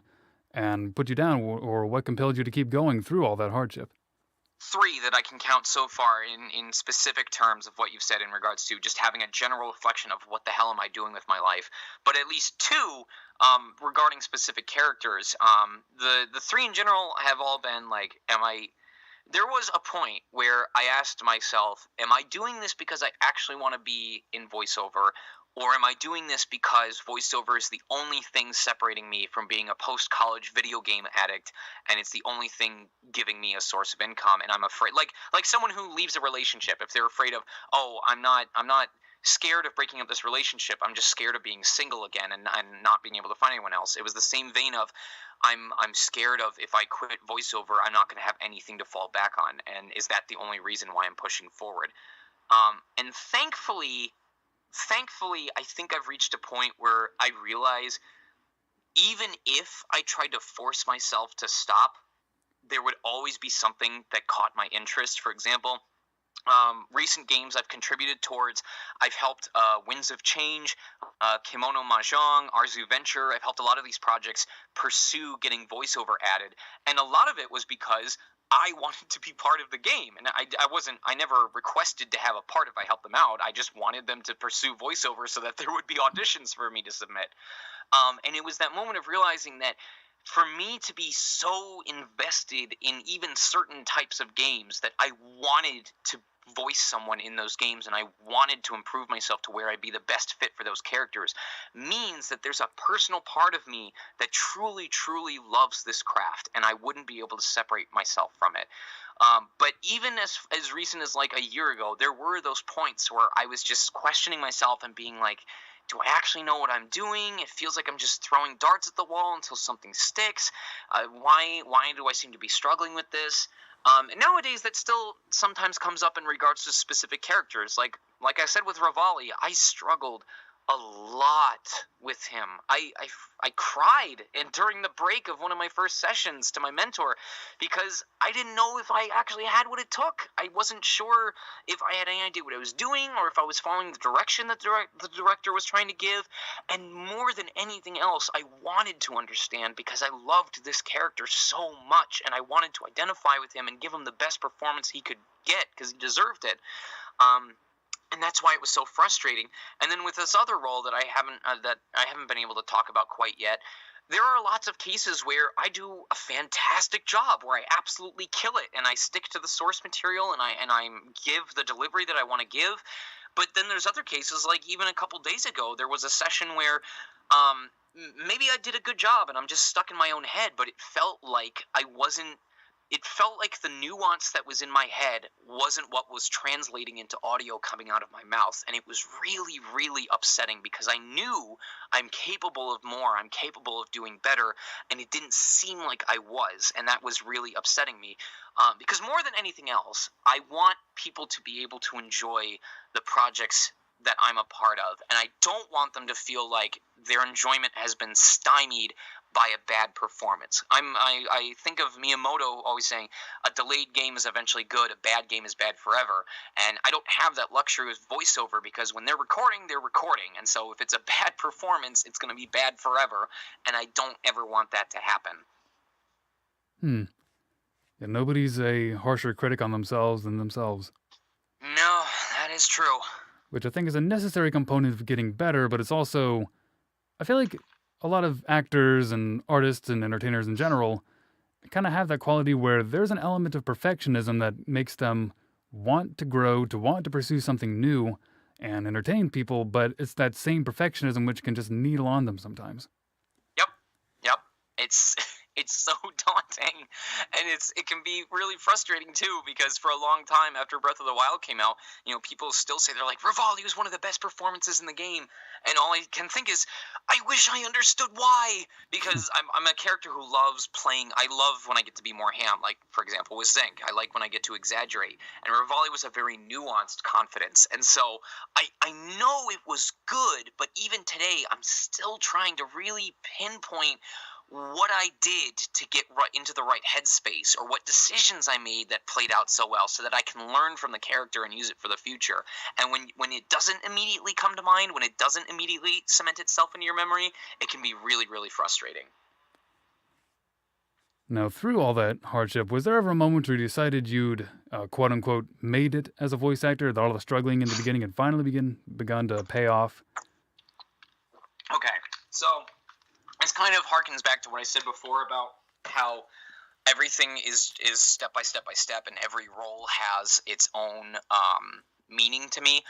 A: and put you down, or what compelled you to keep going through all that hardship?
B: 3 that I can count so far in specific terms of what you've said in regards to just having a general reflection of what the hell am I doing with my life. But at least 2 regarding specific characters. The 3 in general have all been like, there was a point where I asked myself, am I doing this because I actually want to be in voiceover, or am I doing this because voiceover is the only thing separating me from being a post-college video game addict, and it's the only thing giving me a source of income, and I'm afraid, like someone who leaves a relationship, if they're afraid of, I'm not scared of breaking up this relationship, I'm just scared of being single again and not being able to find anyone else. It was the same vein of, I'm scared of, if I quit voiceover, I'm not going to have anything to fall back on, and is that the only reason why I'm pushing forward? And thankfully, I think I've reached a point where I realize even if I tried to force myself to stop, there would always be something that caught my interest. For example, recent games I've contributed towards, I've helped Winds of Change, Kimono Mahjong, Arzu Venture. I've helped a lot of these projects pursue getting voiceover added, and a lot of it was because I wanted to be part of the game, and I never requested to have a part if I helped them out. I just wanted them to pursue voiceover so that there would be auditions for me to submit. And it was that moment of realizing that for me to be so invested in even certain types of games that I wanted to voice someone in those games, and I wanted to improve myself to where I'd be the best fit for those characters, means that there's a personal part of me that truly, truly loves this craft, and I wouldn't be able to separate myself from it. But even as recent as like a year ago, there were those points where I was just questioning myself and being like, do I actually know what I'm doing? It feels like I'm just throwing darts at the wall until something sticks. Why do I seem to be struggling with this? And nowadays, that still sometimes comes up in regards to specific characters. Like I said with Revali, I struggled a lot with him. I cried during the break of one of my first sessions to my mentor because I didn't know if I actually had what it took. I wasn't sure if I had any idea what I was doing or if I was following the direction that the director was trying to give. And more than anything else, I wanted to understand because I loved this character so much, and I wanted to identify with him and give him the best performance he could get because he deserved it. and that's why it was so frustrating. And then with this other role that I haven't been able to talk about quite yet, there are lots of cases where I do a fantastic job, where I absolutely kill it, and I stick to the source material, and I give the delivery that I want to give. But then there's other cases, like even a couple days ago, there was a session where maybe I did a good job, and I'm just stuck in my own head, but it felt like I wasn't. It felt like the nuance that was in my head wasn't what was translating into audio coming out of my mouth. And it was really, really upsetting, because I knew I'm capable of more. I'm capable of doing better. And it didn't seem like I was. And that was really upsetting me. Because more than anything else, I want people to be able to enjoy the projects that I'm a part of. And I don't want them to feel like their enjoyment has been stymied by a bad performance. I think of Miyamoto always saying, a delayed game is eventually good, a bad game is bad forever. And I don't have that luxury with voiceover, because when they're recording, they're recording. And so if it's a bad performance, it's going to be bad forever. And I don't ever want that to happen.
A: Yeah, nobody's a harsher critic on themselves than themselves.
B: No, that is true.
A: Which I think is a necessary component of getting better, but it's also, I feel like a lot of actors and artists and entertainers in general kind of have that quality where there's an element of perfectionism that makes them want to grow, to want to pursue something new and entertain people, but it's that same perfectionism which can just needle on them sometimes.
B: Yep. It's so daunting, and it can be really frustrating too, because for a long time after Breath of the Wild came out, people still say, they're like, Revali was one of the best performances in the game, and all I can think is, I wish I understood why, because I'm a character who loves playing. I love when I get to be more ham, like for example with Zenke. I like when I get to exaggerate, and Revali was a very nuanced confidence, and so I know it was good, but even today I'm still trying to really pinpoint what I did to get right into the right headspace, or what decisions I made that played out so well, so that I can learn from the character and use it for the future. And when it doesn't immediately come to mind, when it doesn't immediately cement itself into your memory, it can be really, really frustrating.
A: Now, through all that hardship, was there ever a moment where you decided you'd, quote-unquote, made it as a voice actor, that all the struggling in the beginning had finally begun to pay off?
B: Okay, so this kind of harkens back to what I said before about how everything is step by step by step, and every role has its own meaning to me.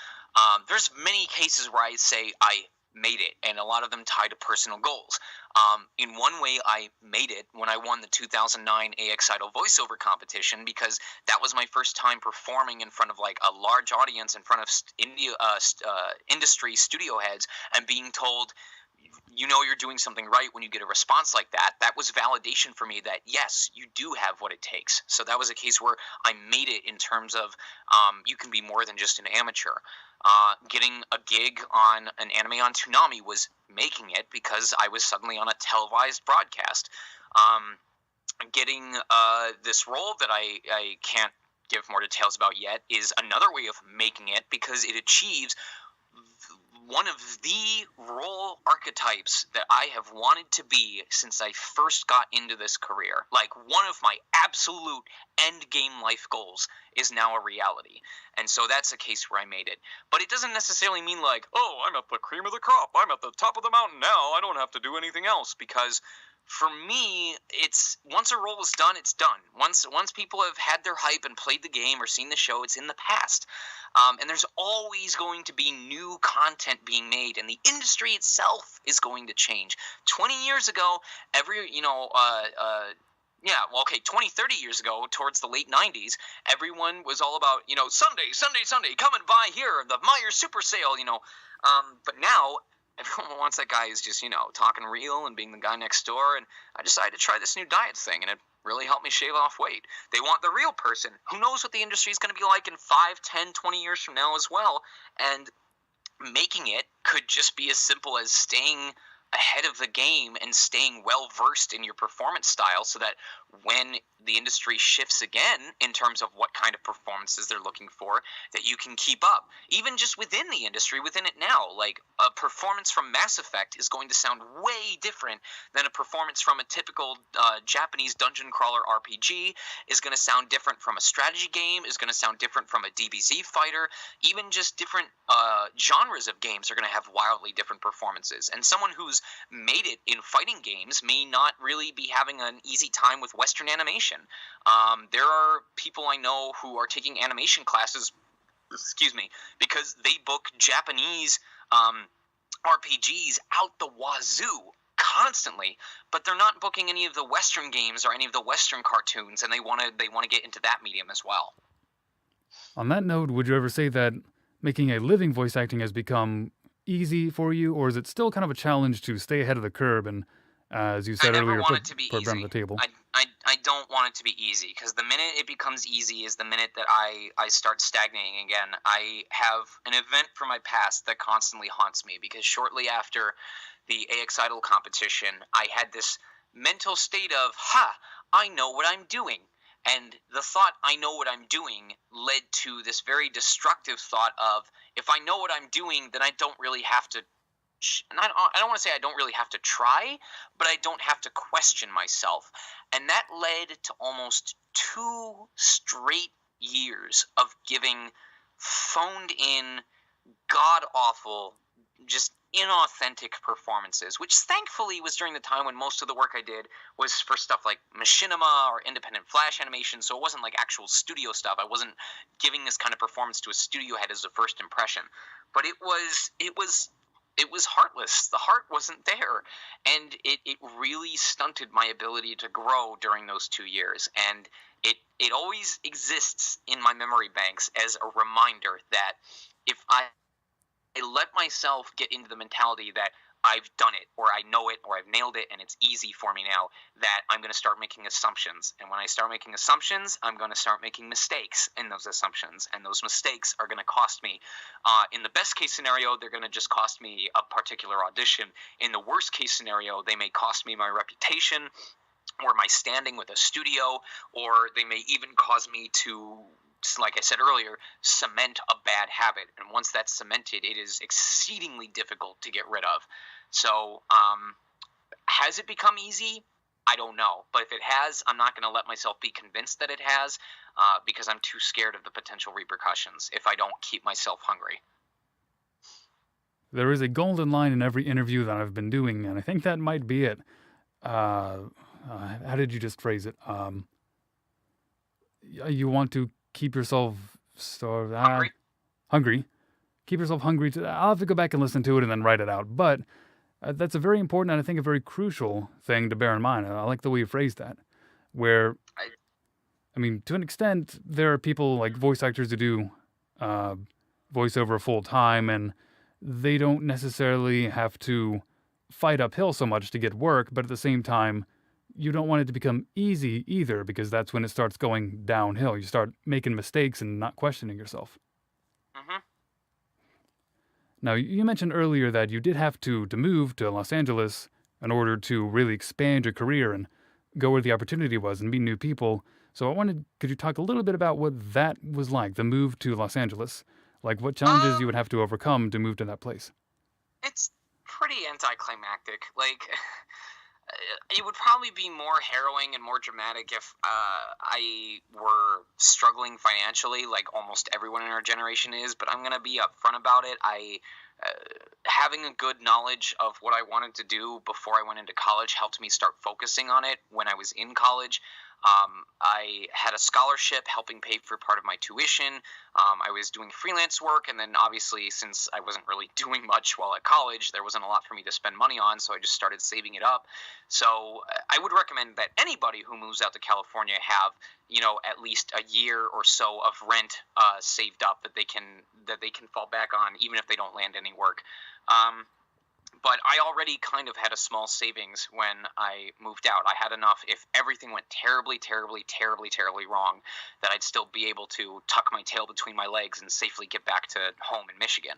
B: There's many cases where I say I made it, and a lot of them tie to personal goals. In one way, I made it when I won the 2009 AX Idol voiceover competition, because that was my first time performing in front of like a large audience, in front of industry studio heads, and being told, you're doing something right when you get a response like that. That was validation for me that, yes, you do have what it takes. So that was a case where I made it in terms of you can be more than just an amateur. Getting a gig on an anime on Toonami was making it, because I was suddenly on a televised broadcast. Getting this role that I can't give more details about yet is another way of making it, because it achieves one of the role archetypes that I have wanted to be since I first got into this career. Like, one of my absolute end game life goals is now a reality. And so that's a case where I made it. But it doesn't necessarily mean like, oh, I'm at the cream of the crop, I'm at the top of the mountain now, I don't have to do anything else. Because for me, it's once a role is done, it's done. Once people have had their hype and played the game or seen the show, it's in the past. And there's always going to be new content being made, and the industry itself is going to change. 20 years ago, 20, 30 years ago, towards the late 90s, everyone was all about, Sunday, come and buy here, the Meyer Super Sale, But now, everyone wants that guy who's just, talking real and being the guy next door. And I decided to try this new diet thing, and it really helped me shave off weight. They want the real person. Who knows what the industry is going to be like in 5, 10, 20 years from now as well. And making it could just be as simple as staying ahead of the game and staying well versed in your performance style, so that when the industry shifts again in terms of what kind of performances they're looking for, that you can keep up. Even just within the industry, within it now, like a performance from Mass Effect is going to sound way different than a performance from a typical Japanese dungeon crawler RPG, is going to sound different from a strategy game, is going to sound different from a DBZ fighter. Even just different genres of games are going to have wildly different performances. And someone who's made it in fighting games may not really be having an easy time with Western animation. There are people I know who are taking animation classes, because they book Japanese RPGs out the wazoo constantly, but they're not booking any of the Western games or any of the Western cartoons, and they want to get into that medium as well.
A: On that note, would you ever say that making a living voice acting has become easy for you, or is it still kind of a challenge to stay ahead of the curve and, as you said earlier, put bread on the table?
B: I don't want it to be easy, because the minute it becomes easy is the minute that I start stagnating again. I have an event from my past that constantly haunts me, because shortly after the AX Idol competition, I had this mental state of, I know what I'm doing. And the thought, I know what I'm doing, led to this very destructive thought of, if I know what I'm doing, then I don't really have to, and I don't want to say I don't really have to try, but I don't have to question myself. And that led to almost 2 straight years of giving phoned-in, god-awful, just inauthentic performances, which thankfully was during the time when most of the work I did was for stuff like machinima or independent flash animation, so it wasn't like actual studio stuff. I wasn't giving this kind of performance to a studio head as a first impression. But it was heartless. The heart wasn't there, and it really stunted my ability to grow during those 2 years. And it always exists in my memory banks as a reminder that if I let myself get into the mentality that I've done it, or I know it, or I've nailed it, and it's easy for me now, that I'm going to start making assumptions. And when I start making assumptions, I'm going to start making mistakes in those assumptions. And those mistakes are going to cost me. In the best case scenario, they're going to just cost me a particular audition. In the worst case scenario, they may cost me my reputation, or my standing with a studio, or they may even cause me to, like I said earlier, cement a bad habit. And once that's cemented, it is exceedingly difficult to get rid of. So, has it become easy? I don't know. But if it has, I'm not going to let myself be convinced that it has, because I'm too scared of the potential repercussions if I don't keep myself hungry.
A: There is a golden line in every interview that I've been doing, and I think that might be it. How did you just phrase it? You want to keep yourself hungry. Keep yourself hungry. I'll have to go back and listen to it and then write it out. But that's a very important and I think a very crucial thing to bear in mind. I like the way you phrased that. Where, I mean, to an extent, there are people like voice actors who do voiceover full time, and they don't necessarily have to fight uphill so much to get work. But at the same time, you don't want it to become easy either, because that's when it starts going downhill. You start making mistakes and not questioning yourself.
B: Mm-hmm.
A: Now, you mentioned earlier that you did have to move to Los Angeles in order to really expand your career and go where the opportunity was and meet new people. So could you talk a little bit about what that was like, the move to Los Angeles? Like what challenges you would have to overcome to move to that place?
B: It's pretty anticlimactic. Like, it would probably be more harrowing and more dramatic if I were struggling financially, like almost everyone in our generation is. But I'm going to be upfront about it. Having a good knowledge of what I wanted to do before I went into college helped me start focusing on it when I was in college. I had a scholarship helping pay for part of my tuition. I was doing freelance work, and then obviously since I wasn't really doing much while at college, there wasn't a lot for me to spend money on, so I just started saving it up. So I would recommend that anybody who moves out to California have, at least a year or so of rent saved up that they can fall back on, even if they don't land any work. But I already kind of had a small savings when I moved out. I had enough if everything went terribly, terribly, terribly, terribly wrong, that I'd still be able to tuck my tail between my legs and safely get back to home in Michigan.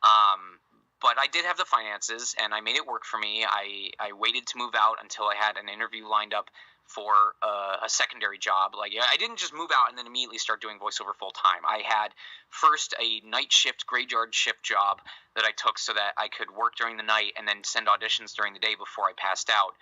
B: But I did have the finances, and I made it work for me. I waited to move out until I had an interview lined up for a secondary job. Like, I didn't just move out and then immediately start doing voiceover full time. I had first a night shift, graveyard shift job that I took so that I could work during the night and then send auditions during the day before I passed out.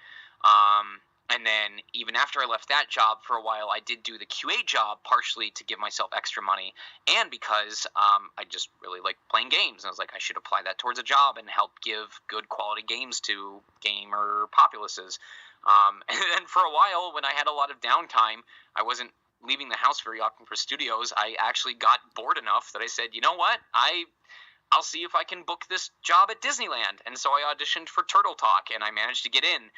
B: And then even after I left that job for a while, I did do the QA job partially to give myself extra money and because I just really like playing games. And I was like, I should apply that towards a job and help give good quality games to gamer populaces. And then for a while, when I had a lot of downtime, I wasn't leaving the house very often for studios. I actually got bored enough that I said, you know what? I'll see if I can book this job at Disneyland. And so I auditioned for Turtle Talk, and I managed to get in.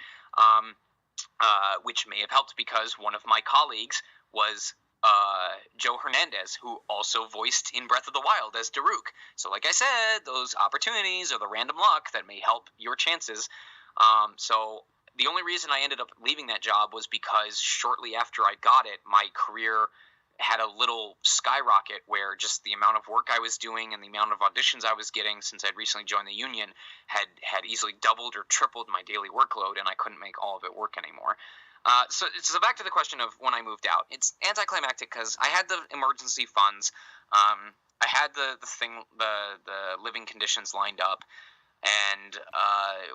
B: Which may have helped because one of my colleagues was Joe Hernandez, who also voiced in Breath of the Wild as Daruk. So like I said, those opportunities or the random luck that may help your chances. So the only reason I ended up leaving that job was because shortly after I got it, my career had a little skyrocket where just the amount of work I was doing and the amount of auditions I was getting since I'd recently joined the union had easily doubled or tripled my daily workload, and I couldn't make all of it work anymore. So back to the question of when I moved out. It's anticlimactic because I had the emergency funds. I had the living conditions lined up. And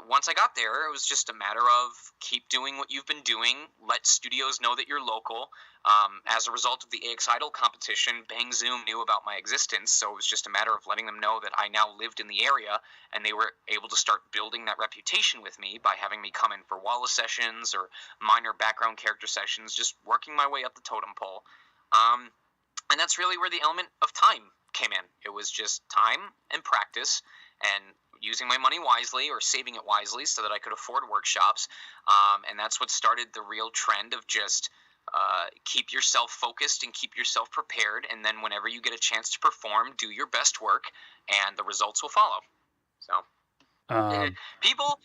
B: once I got there, it was just a matter of keep doing what you've been doing, let studios know that you're local. As a result of the AX Idol competition, Bang Zoom knew about my existence, so it was just a matter of letting them know that I now lived in the area, and they were able to start building that reputation with me by having me come in for Wallace sessions or minor background character sessions, just working my way up the totem pole. And that's really where the element of time came in. It was just time and practice and using my money wisely or saving it wisely so that I could afford workshops. And that's what started the real trend of just keep yourself focused and keep yourself prepared. And then whenever you get a chance to perform, do your best work and the results will follow. So people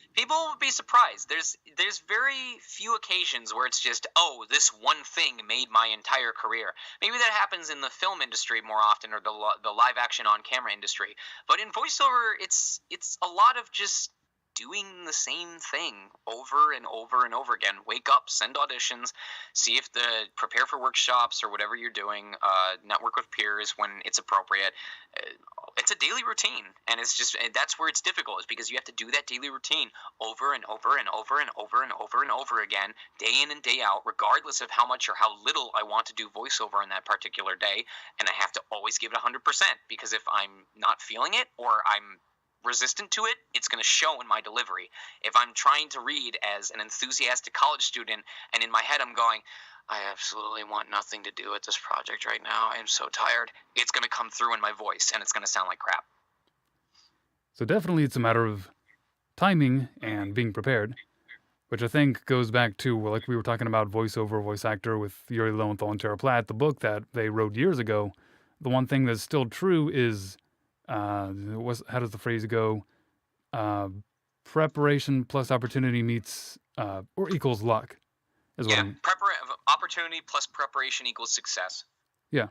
B: would be surprised. There's very few occasions where it's just, oh, this one thing made my entire career. Maybe that happens in the film industry more often, or the live action on camera industry. But in voiceover, it's a lot of just doing the same thing over and over and over again. Wake up, send auditions, see if prepare for workshops or whatever you're doing, network with peers when it's appropriate. It's a daily routine, and that's where it's difficult, is because you have to do that daily routine over and over and over and over and over and over again, day in and day out, regardless of how much or how little I want to do voiceover in that particular day. And I have to always give it 100%, because if I'm not feeling it or I'm resistant to it, it's going to show in my delivery. If I'm trying to read as an enthusiastic college student and in my head I'm going, I absolutely want nothing to do with this project right now, I am so tired, it's going to come through in my voice and it's going to sound like crap.
A: So definitely it's a matter of timing and being prepared, which I think goes back to, like we were talking about voiceover, voice actor with Yuri Lowenthal and Tara Platt, the book that they wrote years ago. The one thing that's still true is how does the phrase go? Preparation plus opportunity meets or equals luck. Is what I mean.
B: Opportunity plus preparation equals success.
A: Yeah.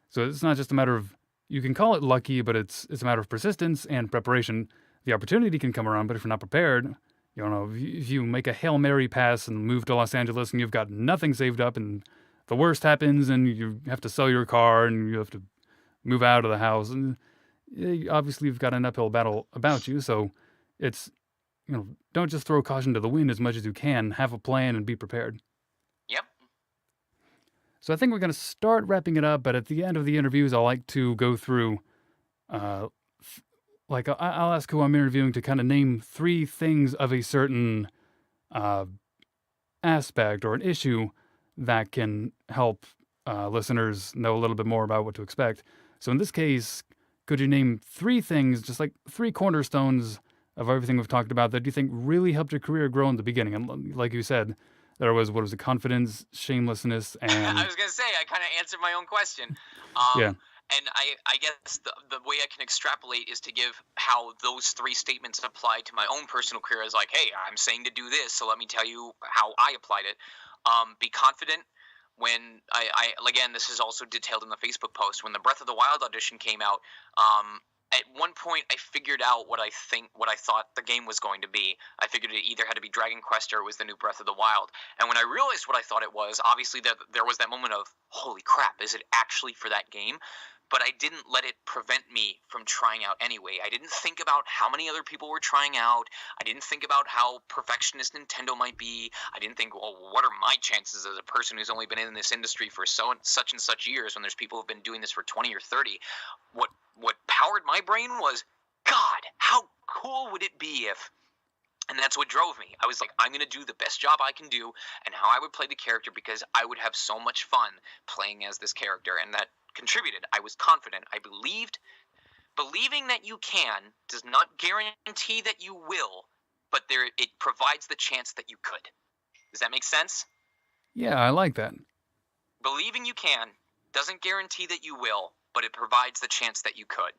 A: So it's not just a matter of, you can call it lucky, but it's a matter of persistence and preparation. The opportunity can come around, but if you're not prepared, if you make a Hail Mary pass and move to Los Angeles and you've got nothing saved up and the worst happens and you have to sell your car and you have to move out of the house, and obviously you've got an uphill battle about you. So it's, don't just throw caution to the wind as much as you can. Have a plan and be prepared.
B: Yep.
A: So I think we're going to start wrapping it up, but at the end of the interviews, I like to go through, I'll ask who I'm interviewing to kind of name 3 things of a certain aspect or an issue that can help listeners know a little bit more about what to expect. So in this case, could you name 3 things, just like 3 cornerstones of everything we've talked about, that you think really helped your career grow in the beginning? And like you said, there was, confidence, shamelessness, and...
B: I was going to say, I kind of answered my own question.
A: Yeah.
B: And I guess the way I can extrapolate is to give how those 3 statements apply to my own personal career as like, hey, I'm saying to do this, so let me tell you how I applied it. Be confident. When again, this is also detailed in the Facebook post, when the Breath of the Wild audition came out, at one point I figured out what I thought the game was going to be. I figured it either had to be Dragon Quest or it was the new Breath of the Wild. And when I realized what I thought it was, obviously there was that moment of, holy crap, is it actually for that game? But I didn't let it prevent me from trying out anyway. I didn't think about how many other people were trying out. I didn't think about how perfectionist Nintendo might be. I didn't think, well, what are my chances as a person who's only been in this industry for such and such years when there's people who've been doing this for 20 or 30? What powered my brain was, God, how cool would it be if... And that's what drove me. I was like, I'm going to do the best job I can do and how I would play the character because I would have so much fun playing as this character. And that contributed. I was confident. I believed. Believing that you can does not guarantee that you will, but it provides the chance that you could. Does that make sense?
A: Yeah, I like that.
B: Believing you can doesn't guarantee that you will, but it provides the chance that you could.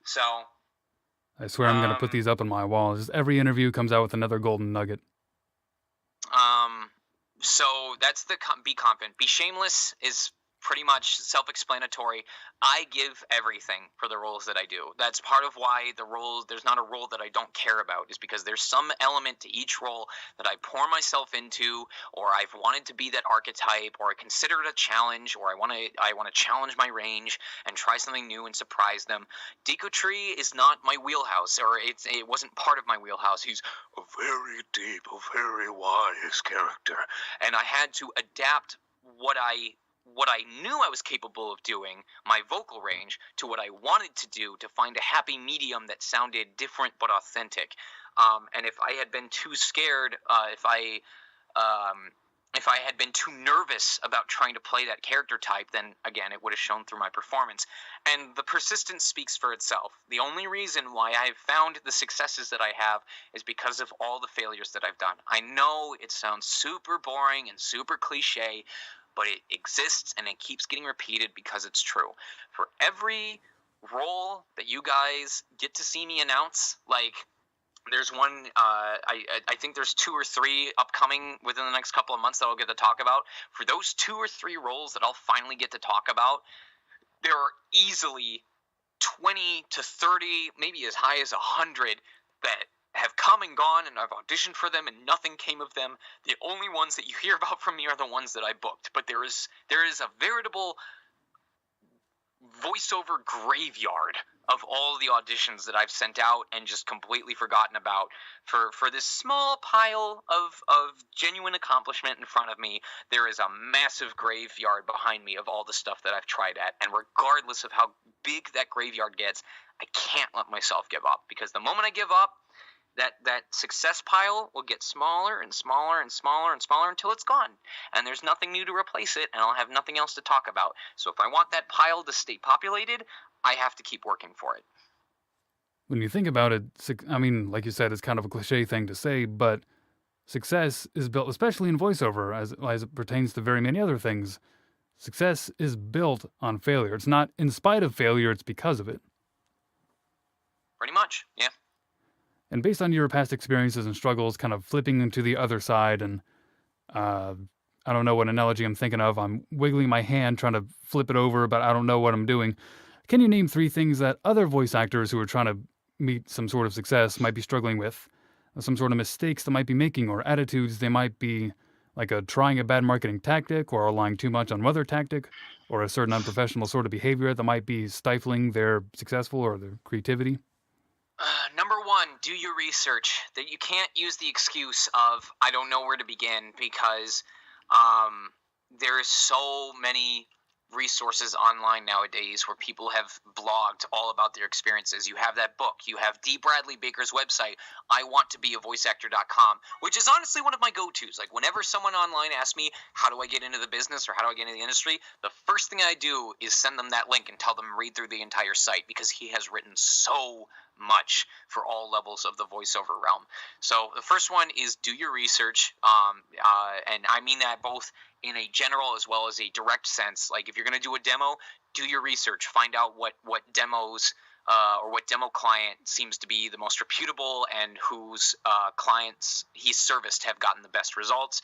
B: So...
A: I swear I'm going to put these up on my wall. Just every interview comes out with another golden nugget.
B: So that's the be confident. Be shameless is pretty much self-explanatory. I give everything for the roles that I do. That's part of why there's not a role that I don't care about, is because there's some element to each role that I pour myself into, or I've wanted to be that archetype, or I consider it a challenge, or I want to challenge my range and try something new and surprise them. Deku Tree is not my wheelhouse, or it wasn't part of my wheelhouse. He's a very deep, a very wise character, and I had to adapt what I knew I was capable of doing, my vocal range, to what I wanted to do to find a happy medium that sounded different but authentic. And if I had been too scared, if I had been too nervous about trying to play that character type, then again, it would have shown through my performance. And the persistence speaks for itself. The only reason why I've found the successes that I have is because of all the failures that I've done. I know it sounds super boring and super cliche, but it exists and it keeps getting repeated because it's true. For every role that you guys get to see me announce, like there's one, I think there's 2 or 3 upcoming within the next couple of months that I'll get to talk about. For those 2 or 3 roles that I'll finally get to talk about, there are easily 20 to 30, maybe as high as 100 that have come and gone, and I've auditioned for them and nothing came of them. The only ones that you hear about from me are the ones that I booked. But there is a veritable voiceover graveyard of all the auditions that I've sent out and just completely forgotten about. For this small pile of genuine accomplishment in front of me, there is a massive graveyard behind me of all the stuff that I've tried at. And regardless of how big that graveyard gets, I can't let myself give up, because the moment I give up, that success pile will get smaller and smaller and smaller and smaller until it's gone. And there's nothing new to replace it, and I'll have nothing else to talk about. So if I want that pile to stay populated, I have to keep working for it.
A: When you think about it, I mean, like you said, it's kind of a cliche thing to say, but success is built, especially in voiceover, as it pertains to very many other things. Success is built on failure. It's not in spite of failure, it's because of it.
B: Pretty much, yeah.
A: And based on your past experiences and struggles, kind of flipping into the other side, and I don't know what analogy I'm thinking of. I'm wiggling my hand trying to flip it over, but I don't know what I'm doing. Can you name 3 things that other voice actors who are trying to meet some sort of success might be struggling with? Some sort of mistakes they might be making, or attitudes they might be, like trying a bad marketing tactic, or relying too much on weather tactic, or a certain unprofessional sort of behavior that might be stifling their successful or their creativity?
B: Number 1, do your research. That you can't use the excuse of, I don't know where to begin, because there is so many resources online nowadays where people have blogged all about their experiences. You have that book. You have D. Bradley Baker's website, iwanttobeavoiceactor.com, which is honestly one of my go-tos. Like, whenever someone online asks me, how do I get into the business or how do I get into the industry, the first thing I do is send them that link and tell them read through the entire site, because he has written so much for all levels of the voiceover realm. So the first one is do your research, and I mean that both in a general as well as a direct sense. Like, if you're going to do a demo, do your research. Find out what demos or what demo client seems to be the most reputable and whose clients he's serviced have gotten the best results.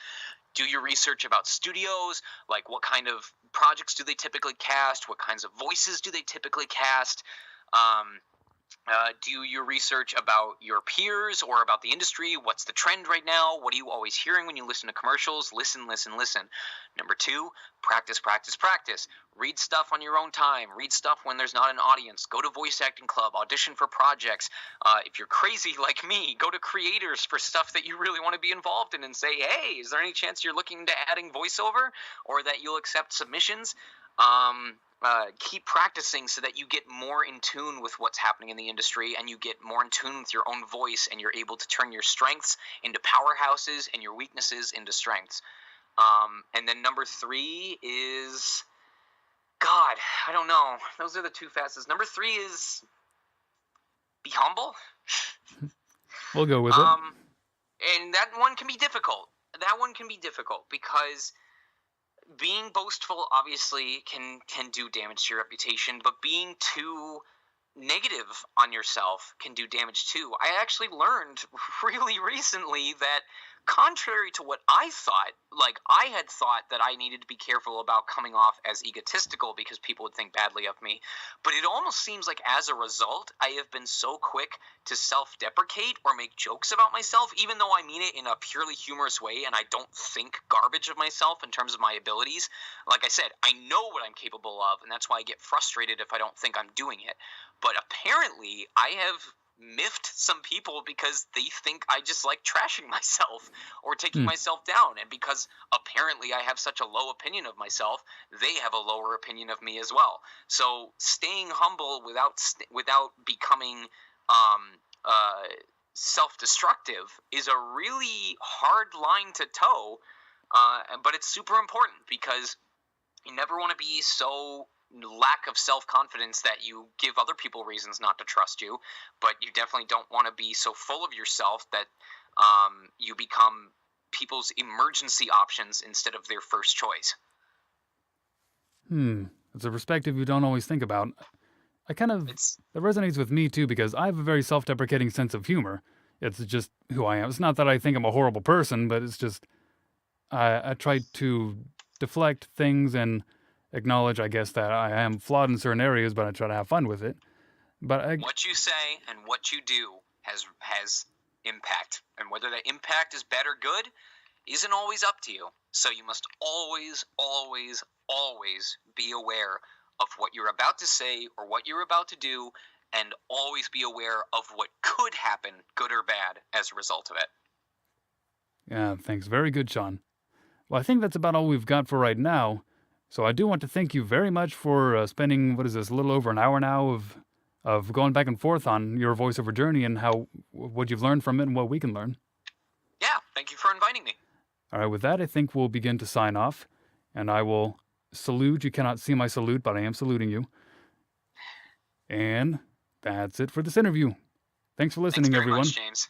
B: Do your research about studios, like what kind of projects do they typically cast, what kinds of voices do they typically cast. Do your research about your peers or about the industry. What's the trend right now? What are you always hearing when you listen to commercials? Listen, listen, listen. Number 2, practice, practice, practice. Read stuff on your own time. Read stuff when there's not an audience. Go to voice acting club. Audition for projects. If you're crazy like me, go to creators for stuff that you really want to be involved in and say, hey, is there any chance you're looking into adding voiceover or that you'll accept submissions? Keep practicing so that you get more in tune with what's happening in the industry and you get more in tune with your own voice and you're able to turn your strengths into powerhouses and your weaknesses into strengths. And then number 3 is, God, I don't know. Those are the 2 fastest. Number 3 is be humble.
A: We'll go with it.
B: And that one can be difficult. Because being boastful obviously can do damage to your reputation, but being too negative on yourself can do damage too. I actually learned really recently that contrary to what I thought, like I had thought that I needed to be careful about coming off as egotistical because people would think badly of me, but it almost seems like as a result, I have been so quick to self-deprecate or make jokes about myself, even though I mean it in a purely humorous way and I don't think garbage of myself in terms of my abilities. Like I said, I know what I'm capable of, and that's why I get frustrated if I don't think I'm doing it. But apparently, I have miffed some people because they think I just like trashing myself or taking myself down, and because apparently I have such a low opinion of myself, they have a lower opinion of me as well. So staying humble without becoming self-destructive is a really hard line to toe, but it's super important because you never want to be so lack of self-confidence that you give other people reasons not to trust you, but you definitely don't want to be so full of yourself that you become people's emergency options instead of their first choice.
A: It's a perspective you don't always think about. That resonates with me too, because I have a very self-deprecating sense of humor. It's just who I am. It's not that I think I'm a horrible person, but it's just I try to deflect things and acknowledge, I guess, that I am flawed in certain areas, but I try to have fun with it. But
B: what you say and what you do has impact, and whether that impact is bad or good isn't always up to you. So you must always, always, always be aware of what you're about to say or what you're about to do, and always be aware of what could happen, good or bad, as a result of it.
A: Yeah, thanks. Very good, Sean. Well, I think that's about all we've got for right now. So I do want to thank you very much for spending, a little over an hour now of going back and forth on your voiceover journey and what you've learned from it and what we can learn.
B: Yeah, thank you for inviting me.
A: All right, with that, I think we'll begin to sign off, and I will salute. You cannot see my salute, but I am saluting you. And that's it for this interview. Thanks for listening,
B: Thanks very
A: everyone.
B: much, James.